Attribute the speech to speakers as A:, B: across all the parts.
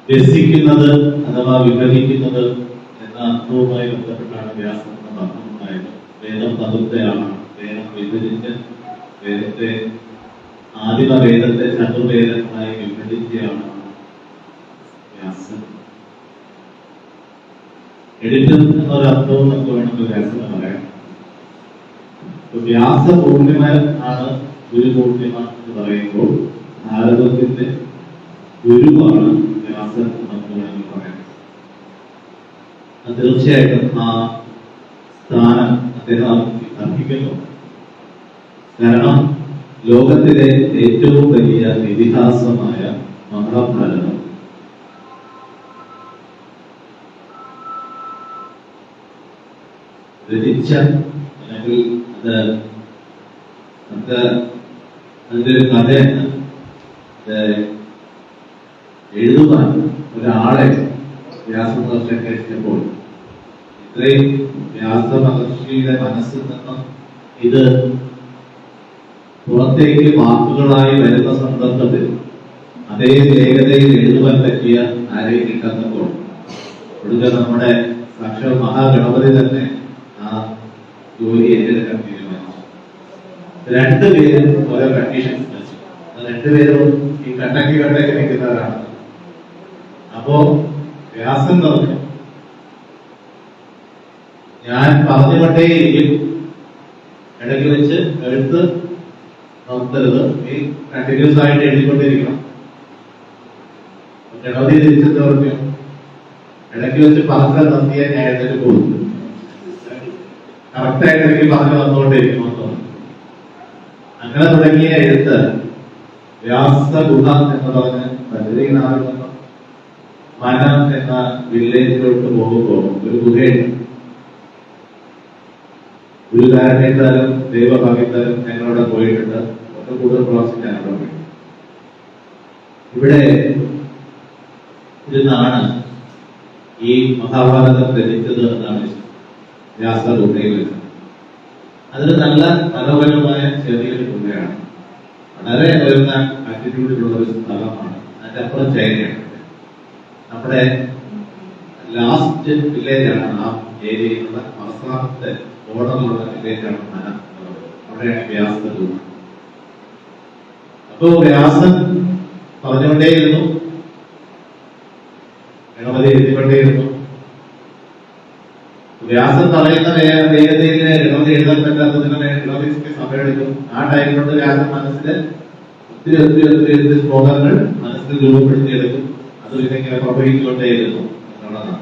A: വ്യസിക്കുന്നത് അഥവാ വിഭജിക്കുന്നത് എന്ന അർത്ഥവുമായി ബന്ധപ്പെട്ടാണ് വ്യാസം എന്ന അർത്ഥമുണ്ടായത്. വേദം പതുത്തെയാണ്. വേദം വിഭജിച്ച് വേദത്തെ ആദിമ വേദത്തെ ചതുർവേദങ്ങളായി വിഭജിക്കുകയാണ് വ്യാസൻ. എഡിറ്റർ എന്നൊരർത്ഥവും നമുക്ക് വേണമെങ്കിൽ വ്യാസന് പറയാം. വ്യാസ പൂർണിമ ആണ് ഗുരുപൂർണിമ എന്ന് പറയുമ്പോൾ ഭാരതത്തിന്റെ ഗുരുവാണ് വ്യാസൻ നമുക്ക് വേണമെങ്കിൽ പറയാം. തീർച്ചയായിട്ടും ആ സ്ഥാനം അദ്ദേഹം അർഹിക്കുന്നു. കാരണം ലോകത്തിലെ ഏറ്റവും വലിയ ഇതിഹാസമായ മഹാഭാരതം രചിച്ച അല്ലെങ്കിൽ അത് നമുക്ക് അതിന്റെ ഒരു കഥയാണ്. എഴുതുവാൻ ഒരാളെ വ്യാസമഹർഷിയൊക്കെ എത്തിയപ്പോൾ ഇത്രയും വ്യാസമഹർഷിയുടെ മനസ്സിൽ നിന്നും ഇത് പുറത്തേക്ക് വാക്കുകളായി വരുന്ന സന്ദർഭത്തിൽ അതേ വേഗതയിൽ എഴുതുവാൻ പറ്റിയ ആരെയും കിട്ടാത്തപ്പോൾ ഒടുക്ക നമ്മുടെ സാക്ഷാൽ മഹാഗണപതി തന്നെ ആ ജോലി ഏറ്റെടുക്കാൻ തീരുമാനിച്ചു. രണ്ടുപേരും ഓരോ കണ്ടീഷൻസ് വെച്ചു. രണ്ടുപേരും ഈ കട്ടക്ക് നിൽക്കുന്നവരാണ്. അപ്പോ വ്യാസൻ പറഞ്ഞു, ഞാൻ പറഞ്ഞുകൊണ്ടേയിരിക്കും, ഇടയ്ക്ക് വെച്ച് എഴുത്ത് നിർത്തരുത്, ഈ കണ്ടിന്യൂസ് ആയിട്ട് എഴുതിക്കൊണ്ടിരിക്കണം. ഗണപതി തിരിച്ചെന്ന് പറഞ്ഞു, ഇടയ്ക്ക് വെച്ച് പറഞ്ഞ നിർത്തിയാൽ ഞാൻ എഴുന്നേറ്റ് പോകും, കറക്റ്റായിട്ട് എനിക്ക് പറഞ്ഞു വന്നുകൊണ്ടിരിക്കുമെന്ന് പറഞ്ഞു. അങ്ങനെ തുടങ്ങിയ എഴുത്ത് വ്യാസഗുഹ എന്ന് പറഞ്ഞ് ബദ്രീനാഥിൽ നിന്നും വനം എന്ന വില്ലേജിലോട്ട് പോകുമ്പോൾ ഒരു ഗുഹയുണ്ട്. ഗുരുകാരനേക്കാളും ദൈവഭാഗ്യത്താലും ഞങ്ങളവിടെ പോയിട്ടുണ്ട്. ഒക്കെ കൂടുതൽ പ്രാവശ്യം ഞാനവിടെ പോയി. ഇവിടെ ഇരുന്നാണ് ഈ മഹാഭാരതം രചിച്ചത് എന്നാണ് വ്യാസഗുഹയിൽ വെച്ചത്. അതൊരു നല്ല മനോഹരമായ ചെറിയൊരു ഗുഹയാണ്. വളരെ ഉയർന്ന ആറ്റിറ്റ്യൂഡിലുള്ള ഒരു സ്ഥലമാണ്. അതിന്റെ അപ്പുറം ചൈനയാണ്. നമ്മുടെ ലാസ്റ്റ് വില്ലേജാണ് ആ ഏരിയയിലുള്ള അവസാനത്തെ ബോർഡറിലുള്ള വില്ലേജാണ് വനം. അവിടെയാണ് വ്യാസഗുഹ. അപ്പോ വ്യാസൻ പറഞ്ഞുകൊണ്ടേയിരുന്നു, ഗണപതി എഴുതിക്കൊണ്ടേയിരുന്നു. വ്യാസൻ പറയുന്ന വേഗതയിൽ ഗണപതി എഴുതാൻ പറ്റാത്തതിന് ഗണപതിക്ക് സമയമെടുക്കും. ആ ടൈം കൊണ്ട് വ്യാസൻ മനസ്സിൽ ഒത്തിരി ഒത്തിരി ഒത്തിരി ഒത്തിരി ശ്ലോകങ്ങൾ മനസ്സിൽ രൂപപ്പെടുത്തിയെടുക്കും. അത് ഇങ്ങനെ പ്രവഹിച്ചുകൊണ്ടേയിരുന്നു എന്നുള്ളതാണ്.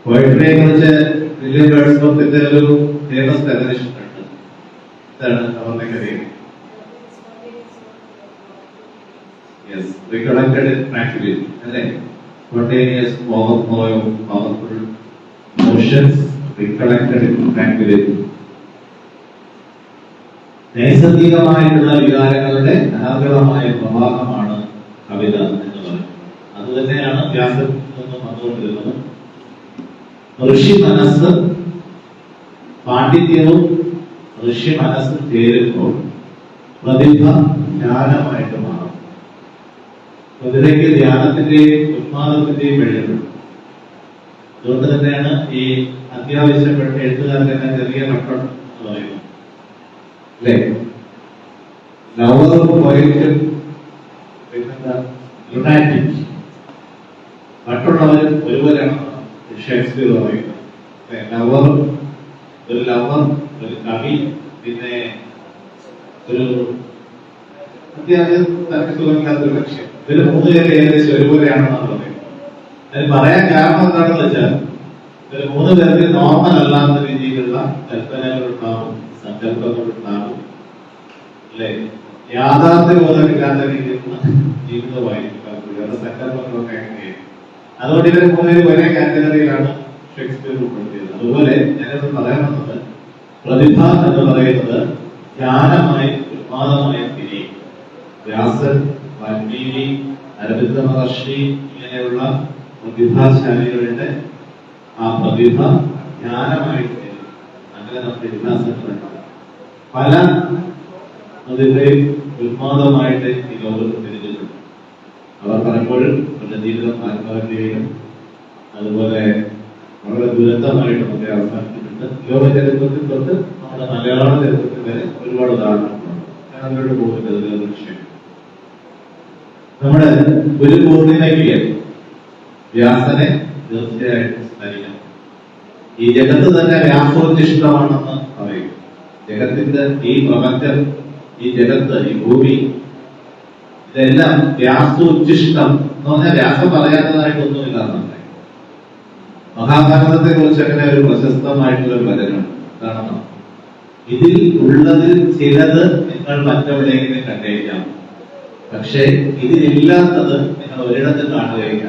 A: പോയട്രിയെ കുറിച്ച് വില്യം വേർഡ്സ്വർത്തിന്റെ ഒരു ഫേമസ് ഡെഫിനിഷൻ ഉണ്ട്. ഇതാണ് അവരുടെ കഥയിൽ. Yes, recollected tranquility, അല്ലേ? Spontaneous overflow of powerful emotions, recollected tranquility. നൈസർഗികമായിട്ടുള്ള വികാരങ്ങളുടെ അനാഗ്രഹമായ പ്രവാഹമാണ് കവിത എന്ന് പറയുന്നത്. അത് തന്നെയാണ് വ്യാസൻ നിന്നും വന്നുകൊണ്ടിരുന്നത്. ഋഷി മനസ്സ് പാണ്ഡിത്യവും ഋഷി മനസ്സും ചേരുമ്പോൾ പ്രതിഭ ജ്ഞാനമായിട്ട് മാറും. പ്രതിഭയ്ക്ക് ധ്യാനത്തിന്റെയും ഉന്മാദത്തിന്റെയും വഴിയുണ്ട്. അതുകൊണ്ട് തന്നെയാണ് ഈ അത്യാവശ്യപ്പെട്ട എഴുത്തുകാർക്ക് തന്നെ ചെറിയ മക്കൾ എന്ന് പറയുന്നത്, അല്ലേ? ലവറും പോയറ്റും പിന്നെന്താ ലുനാറ്റിക്, മറ്റുള്ളവരും ഒരുപോലെയാണ് ഷേക്സ്പിയർ പറയുന്നത്. ലവർ, ഒരു ലവർ, ഒരു കവി, പിന്നെ ഒരു അത്യാവശ്യം തർക്കസുഖമില്ലാത്തൊരു ലക്ഷ്യം. ഇതിൽ മൂന്ന് പേര് ഏകദേശം ഒരുപോലെയാണെന്നാണ് പറയുന്നത്. അതിന് പറയാൻ കാരണം എന്താണെന്ന് വെച്ചാൽ ഇതിൽ മൂന്ന് പേർക്ക് നോർമൽ അല്ലാത്ത രീതിയിലുള്ള കൽപ്പനകളുണ്ടാവും, സങ്കല്പങ്ങളുണ്ടാവും, അല്ലെ? യാഥാർത്ഥ്യബോധമില്ലാത്ത രീതിയിലുള്ള ജീവിതമായിരിക്കും. വേറെ സങ്കല്പങ്ങളൊക്കെ എങ്ങനെയായിരിക്കും. അതുകൊണ്ട് ഇവർ മൂന്നുപേരും ഒരേ കാറ്റഗറിയിലാണ് ഷേക്സ്പിയർ ഉൾപ്പെടുത്തിയത്. അതുപോലെ ഞാനത് പറയാൻ വന്നത്, പ്രതിഭ എന്ന് പറയുന്നത് ജ്ഞാനമായി ഉന്മാദമായി തിരിയും. വ്യാസൻ, വാൽമീകി, അരവിന്ദ മഹർഷി ഇങ്ങനെയുള്ള പ്രതിഭാശാലികളുടെ ആ പ്രതിഭ ജ്ഞാനമായി തിരിയും. അങ്ങനെ നമ്മുടെ ഇതിഹാസങ്ങളുണ്ട്. പല പ്രതിഭയും ഉന്മാദമായിട്ട് ഈ ലോകത്ത് തിരിഞ്ഞിട്ടുണ്ട്. അവർ പലപ്പോഴും ഗതിയിലും ആത്മഹത്യയിലും അതുപോലെ വളരെ ദുരന്തമായിട്ടും ഒക്കെ അവസാനിച്ചിട്ടുണ്ട്. ലോക ചരിത്രത്തിൽ തൊട്ട് നമ്മുടെ മലയാള ചരിത്രത്തിൽ വരെ ഒരുപാട് ഉദാഹരണങ്ങളുണ്ട്. ഞാൻ അതിലോട്ട് പോകുന്നത് വിഷയം നമ്മുടെ ഗുരു പൂർണിമയ്ക്ക് വ്യാസനെ തീർച്ചയായിട്ടും സ്മരിക്കണം. ഈ ജഗത്ത് തന്നെ വ്യാസോച്ഛിഷ്ടമാണെന്ന് പറയും. ജഗത്തിന്റെ ഈ പ്രപഞ്ചം, ഈ ജഗത്ത്, ഈ ഭൂമി, ഇതെല്ലാം വ്യാസോച്ഛിഷ്ടം എന്ന് പറഞ്ഞാൽ വ്യാസം പറയാത്തതായിട്ടൊന്നുമില്ല എന്നാണ്. മഹാഭാരതത്തെ കുറിച്ച് അങ്ങനെ ഒരു പ്രശസ്തമായിട്ടുള്ള ഒരു വചനം കാണണം. ഇതിൽ ഉള്ളതിൽ ചിലത് നിങ്ങൾ മറ്റെവിടെയെങ്കിലും കണ്ടേക്കാം, പക്ഷേ ഇതിലില്ലാത്തത് നിങ്ങൾ ഒരിടത്ത് കാണുകയില്ല.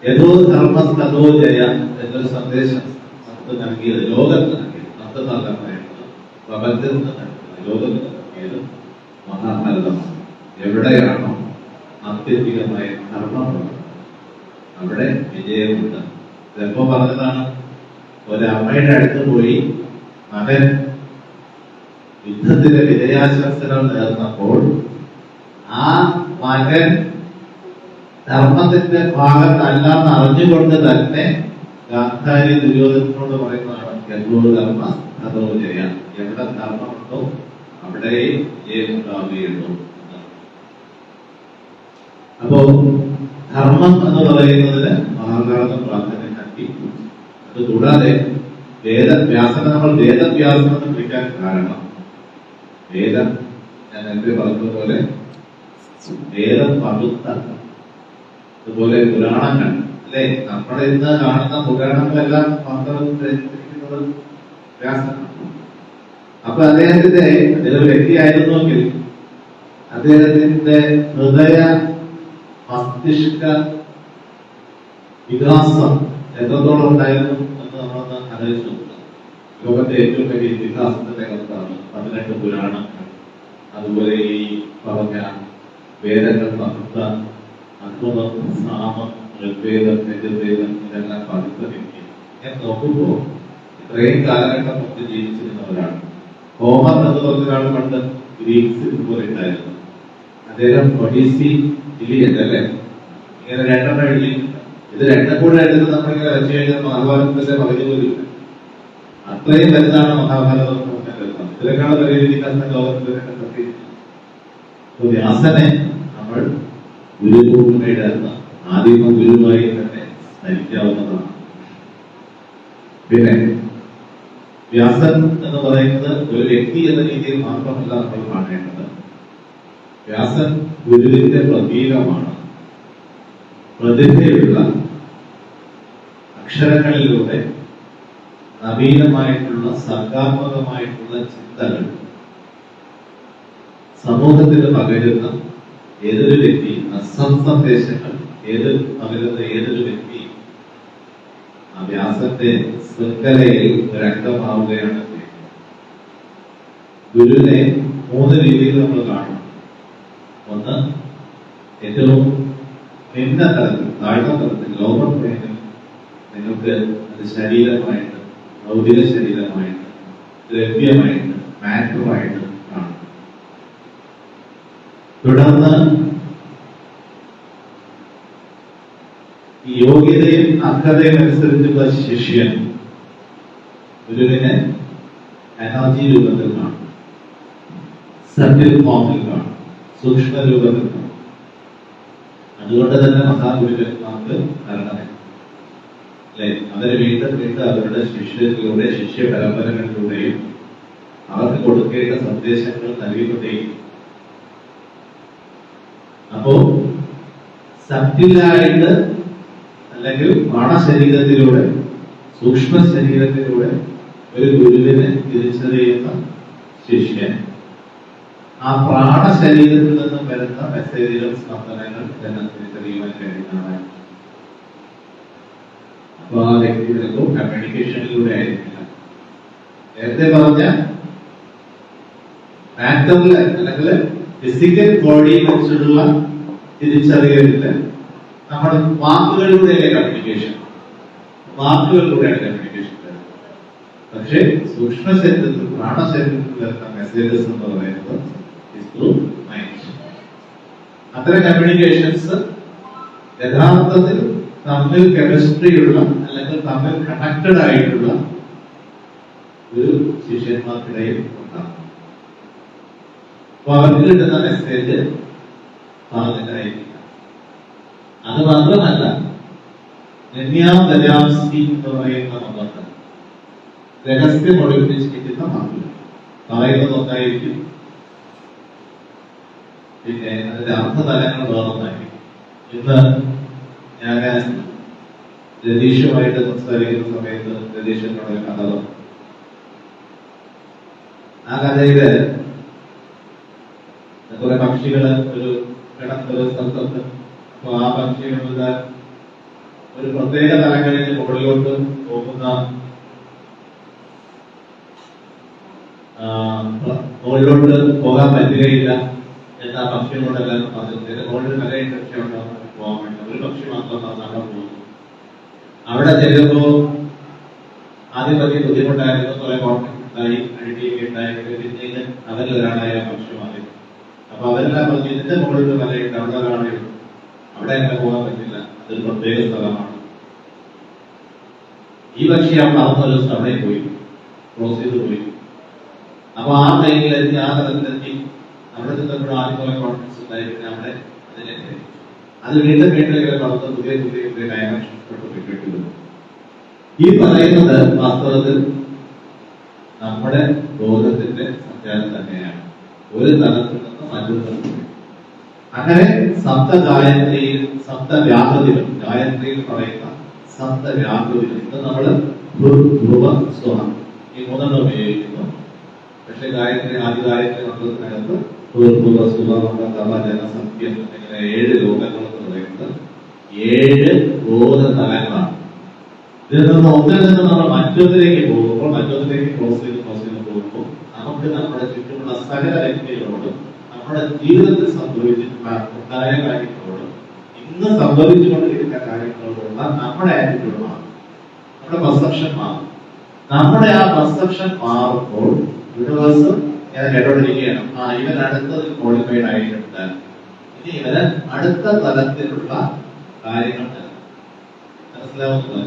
A: യഥോ ധർമ്മസ്തോ ജയ എന്നൊരു സന്ദേശം നമുക്ക് നൽകിയത്, ലോകത്ത് നൽകിയത്, നമുക്ക് നൽകാനായിട്ടുള്ള പ്രപഞ്ചത്തിന് നൽകിയത്, ലോകത്ത് നൽകിയത് മഹാഭാരതമാണ്. എവിടെയാണോ ആത്യന്തികമായ ധർമ്മമുള്ളത് അവിടെ വിജയമുണ്ട്. ഇതെപ്പോ പറഞ്ഞതാണ്? ഒരമ്മയുടെ അടുത്ത് പോയി മകൻ യുദ്ധത്തിലെ വിജയാശംസകൾ നേർന്നപ്പോൾ ആ മകൻ ധർമ്മത്തിന്റെ ഭാഗത്തല്ലാന്ന് അറിഞ്ഞുകൊണ്ട് തന്നെ ഗാന്ധാരി ദുര്യോധനോട് പറയുന്നതാണ് യഥോ ധർമ്മ തഥോ ജയ. എവിടെ ധർമ്മമുണ്ടോ അവിടെ ജയമുണ്ടാവുകയുള്ളൂ. അപ്പോ ധർമ്മം എന്ന് പറയുന്നതിന് മഹാഭാരതം പ്രാധാന്യം നൽകി. അത് കൂടാതെ വേദവ്യാസനെ നമ്മൾ വേദവ്യാസം എന്ന് വിളിക്കാൻ കാരണം, വേദം ഞാൻ നേരത്തെ പറഞ്ഞതുപോലെ വേദം പകുത്ത, അതുപോലെ പുരാണങ്ങൾ അല്ലെ, നമ്മുടെ ഇന്ന് കാണുന്ന പുരാണങ്ങളെല്ലാം രചിച്ചിരിക്കുന്നത് വ്യാസനാണ്. അപ്പൊ അദ്ദേഹത്തിന്റെ അദ്ദേഹം വ്യക്തിയായിരുന്നുവെങ്കിൽ അദ്ദേഹത്തിന്റെ ഹൃദയ മസ്തിഷ്ക വികാസം എത്രത്തോളം ഉണ്ടായിരുന്നു എന്ന് നമ്മളൊന്ന് ആലോചിച്ചു നോക്കുക. ലോകത്തെ ഏറ്റവും വലിയ ഇതിഹാസത്തിന്റെ കത്താണ് 18 പുരാണങ്ങൾ, അതുപോലെ ഈ പറഞ്ഞ വേദങ്ങൾ, പകുത്ത, അത്വം, സാമം, ഋഗ്വേദം, യജുർവേദം, ഇതെല്ലാം പകുത്ത വ്യക്തി. ഞാൻ നോക്കുമ്പോ ഇത്രയും കാലഘട്ടം നമുക്ക് ജീവിച്ചിരുന്നവരാണ്. ഹോമർ എന്ന് പറഞ്ഞൊരാൾ പണ്ട് ഗ്രീക്സിൽ ഇതുപോലെ ഉണ്ടായിരുന്നു. അദ്ദേഹം ഒഡീസി ഇലിയൻ അല്ലെ, ഇങ്ങനെ രണ്ടെണ്ണം എഴുതിയിട്ടുണ്ട്. ഇത് രണ്ടും കൂടെ എടുത്ത് നമ്മളിങ്ങനെ വെച്ച് കഴിഞ്ഞാൽ മഹാഭാരതത്തിന്റെ പകുതി പോലും അത്രയും വലുതാണ് മഹാഭാരതം. ഇതിനേക്കാൾ വലിയ ഇതിഹാസം ലോകത്തിൽ വ്യാസനെ നമ്മൾ ഗുരുപൂർണിമയുടെ ആദിമ ഗുരുവായി തന്നെ സ്മരിക്കാവുന്നതാണ്. പിന്നെ വ്യാസൻ എന്ന് പറയുന്നത് ഒരു വ്യക്തി എന്ന രീതിയിൽ മാത്രമല്ല നമ്മൾ കാണേണ്ടത്. വ്യാസൻ ഗുരുവിന്റെ പ്രതീകമാണ്. പ്രതിഭയുള്ള അക്ഷരങ്ങളിലൂടെ നവീനമായിട്ടുള്ള സർഗാത്മകമായിട്ടുള്ള ചിന്തകൾ സമൂഹത്തിന് പകരുന്ന ഏതൊരു വ്യക്തി, സന്ദേശങ്ങൾ പകരുന്ന ഏതൊരു വ്യക്തി ആ വ്യാസന്റെ ശൃംഖലയിൽ ഒരംഗമാവുകയാണ്. ഗുരുവിനെ 3 രീതിയിൽ നമ്മൾ കാണും. ഒന്ന്, ഏറ്റവും നിമ്ന തലത്തിൽ, താഴ്ന്ന തലത്തിൽ, ലോവർ പ്ലെയിനിൽ നിങ്ങൾക്ക് അത് ശരീരമായിട്ട്, ഭൗതിക ശരീരമായിട്ട്, ദ്രവ്യമായിട്ട്, മാറ്ററുമായിട്ട് കാണും. തുടർന്ന് യോഗ്യതയും അർഹതയും അനുസരിച്ചുള്ള ശിഷ്യൻ ഗുരുവിനെ എനർജി രൂപത്തിൽ കാണും, സറ്റിൽ ഫോമിൽ കാണും, സൂക്ഷ്മ രൂപത്തിൽ കാണും. അതുകൊണ്ട് തന്നെ മഹാഗുരുക്കന്മാർക്ക് ഭരണമേ അല്ലെ, അവരെ വീണ്ടും വീണ്ടും അവരുടെ ശിഷ്യരിലൂടെ, ശിഷ്യ പരമ്പരകളിലൂടെയും അവർക്ക് കൊടുക്കേണ്ട സന്ദേശങ്ങൾ നൽകിക്കൊണ്ടേയിരിക്കും. അപ്പോ സറ്റിലായിട്ട് അല്ലെങ്കിൽ പ്രാണശരീരത്തിലൂടെ, സൂക്ഷ്മ ശരീരത്തിലൂടെ ഒരു ഗുരുവിനെ തിരിച്ചറിയുന്ന ശിഷ്യൻ ആ പ്രാണശരീരത്തിൽ നിന്നും വരുന്ന മെസ്സേജുകൾ, സ്പന്ദനങ്ങൾ എല്ലാം തിരിച്ചറിയുവാൻ കഴിയുന്നതാണ്. അപ്പൊ ആ വ്യക്തി ചിലപ്പോൾ കമ്മ്യൂണിക്കേഷനിലൂടെ ആയിരിക്കില്ല. നേരത്തെ പറഞ്ഞ മാറ്ററിൽ അല്ലെങ്കിൽ ഫിസിക്കൽ ബോഡിയെ കുറിച്ചുള്ള തിരിച്ചറിയലില്ല. നമ്മുടെ വാക്കുകളിലൂടെയല്ലേ കമ്മ്യൂണിക്കേഷൻ, വാക്കുകളിലൂടെയാണ് കമ്മ്യൂണിക്കേഷൻ. പക്ഷേ സൂക്ഷ്മ ശരീരത്തിൽ, പ്രാണശരീരത്തിൽ വരുന്ന മെസ്സേജസ് എന്ന് പറയുന്നത് അത്തരം കമ്മ്യൂണിക്കേഷൻസ് യഥാർത്ഥത്തിൽ തമ്മിൽ കെമിസ്ട്രിയുള്ള അല്ലെങ്കിൽ തമ്മിൽ കണക്റ്റഡ് ആയിട്ടുള്ള ഒരു ശിഷ്യന്മാർക്കിടയിൽ ഉണ്ടാകും. അപ്പൊ അവർക്ക് കിട്ടുന്ന മെസ്സേജ് പറഞ്ഞിട്ടായിരിക്കും. അത് മാത്രമല്ല, നെന്യാംസ്കി എന്ന് പറയുന്ന മന്ത്രം രഹസ്യം ഒളിപ്പിച്ചിരിക്കുന്ന മന്ത്രം പറയുന്നത് ഒന്നായിരിക്കും, പിന്നെ അതിന്റെ അർത്ഥതലങ്ങൾ വേറൊന്നായിരിക്കും. ഇന്ന് ഞാൻ രതീഷുമായിട്ട് സംസാരിക്കുന്ന സമയത്ത് രതീഷിനോട് ഒരു കഥ പറഞ്ഞു. ആ കഥയില് കുറെ പക്ഷികള് ഒരു സ്ഥലത്തുണ്ട്. അപ്പൊ ആ പക്ഷികളുടെ ഒരു പ്രത്യേക തലങ്ങളിൽ മുകളിലോട്ട് പോകുന്ന മുകളിലോട്ട് പോകാൻ പറ്റുകയില്ല എന്ന് ആ പക്ഷികളോട് എല്ലാവരും പറഞ്ഞിട്ടുണ്ട്. മുകളിൽ നല്ല ഇൻട്രസ്റ്റ് ഉണ്ടാകും പോകാൻ വേണ്ടി. ഒരു പക്ഷി മാത്രം അവിടെ പോകുന്നു. അവിടെ ചെല്ലുമ്പോ ആദ്യം വലിയ ബുദ്ധിമുട്ടായിരുന്നു. കുറെ കോൺഫ്ലിക്റ്റ് ഉണ്ടായി, അഴിക്കുകയൊക്കെ ഉണ്ടായി. പിന്നീട് അവരിൽ ഒരാളായ പക്ഷി മാറി. അപ്പൊ അവരെല്ലാം പറഞ്ഞു, ഇതിന്റെ മുകളിൽ മലയുണ്ട്, അവിടെ ഒരാളെ ഉള്ളൂ, അവിടെ എങ്ങനെ പോകാൻ പറ്റില്ല, അതൊരു പ്രത്യേക സ്ഥലമാണ്. ഈ പക്ഷി അവിടെ നടന്നൊരു അവിടെ പോയി ക്രോസ് ചെയ്ത് പോയി. അപ്പൊ ആ ട്രെയിനിലെത്തി, ആ തലത്തിലെത്തി. അവിടെ നിന്നപ്പോഴും ആദ്യം കുറെ കോൺഫിഡൻസ് ഉണ്ടായിരുന്നു. അവിടെ അതിലെത്തി. അത് വീണ്ടും വീട്ടിലേക്ക് നടന്ന് പുതിയ പുതിയ പുതിയ ഡയമെൻഷൻസ്. ഈ പറയുന്നത് വാസ്തവത്തിൽ നമ്മുടെ ബോധത്തിന്റെ സഞ്ചാരം തന്നെയാണ്. ഒരു തലത്തിൽ നിന്ന് മറ്റൊരു തലത്തിൽ. അങ്ങനെ സപ്തഗായത്രിയിൽ സപ്തവ്യാകൃതികൾ, ഗായത്രിയിൽ പറയുന്ന സപ്തവ്യാകൃതികൾ, ഇത് നമ്മള് ധ്രുവ സ്വനം ഈ മൂന്നെണ്ണം ഉപയോഗിക്കുന്നു. പക്ഷെ ഗായത്രി ആദിഗായത്രി മന്ത്രത്തിനകത്ത് ധ്രുവ സുഖ ജനസംഖ്യം എന്നിങ്ങനെ 7 ലോകങ്ങൾ എന്ന് പറയുന്നത് 7 ബോധതലങ്ങളാണ്. ഇതിൽ നിന്ന് ഒന്നിൽ നിന്ന് നമ്മൾ മറ്റൊന്നിലേക്ക് പോകുമ്പോൾ, മറ്റൊന്നിലേക്ക് ക്രോസ് ചെയ്ത് പോകുമ്പോൾ നമുക്ക് നമ്മുടെ ചുറ്റുമുള്ള സകല വ്യക്തികളോടും നമ്മുടെ ജീവിതത്തിൽ സംഭവിച്ചിട്ടുള്ള ഉണ്ടായ കാര്യങ്ങളോടും ഇന്ന് സംഭവിച്ചുകൊണ്ടിരിക്കുന്ന കാര്യങ്ങളോടുള്ള നമ്മുടെ ആറ്റിറ്റ്യൂഡ് മാറും, നമ്മുടെ പെർസെപ്ഷൻ മാറും. നമ്മുടെ ആ പെർസെപ്ഷൻ മാറുമ്പോൾ യൂണിവേഴ്സ് ഞാൻ കേട്ടോണ്ടിരിക്കുകയാണ്, ഇവൻ അടുത്തത് ക്വാളിഫൈഡ് ആയിട്ടുണ്ട്, ഇനി ഇവന് അടുത്ത തലത്തിലുള്ള കാര്യങ്ങൾ മനസ്സിലാവുന്നത്.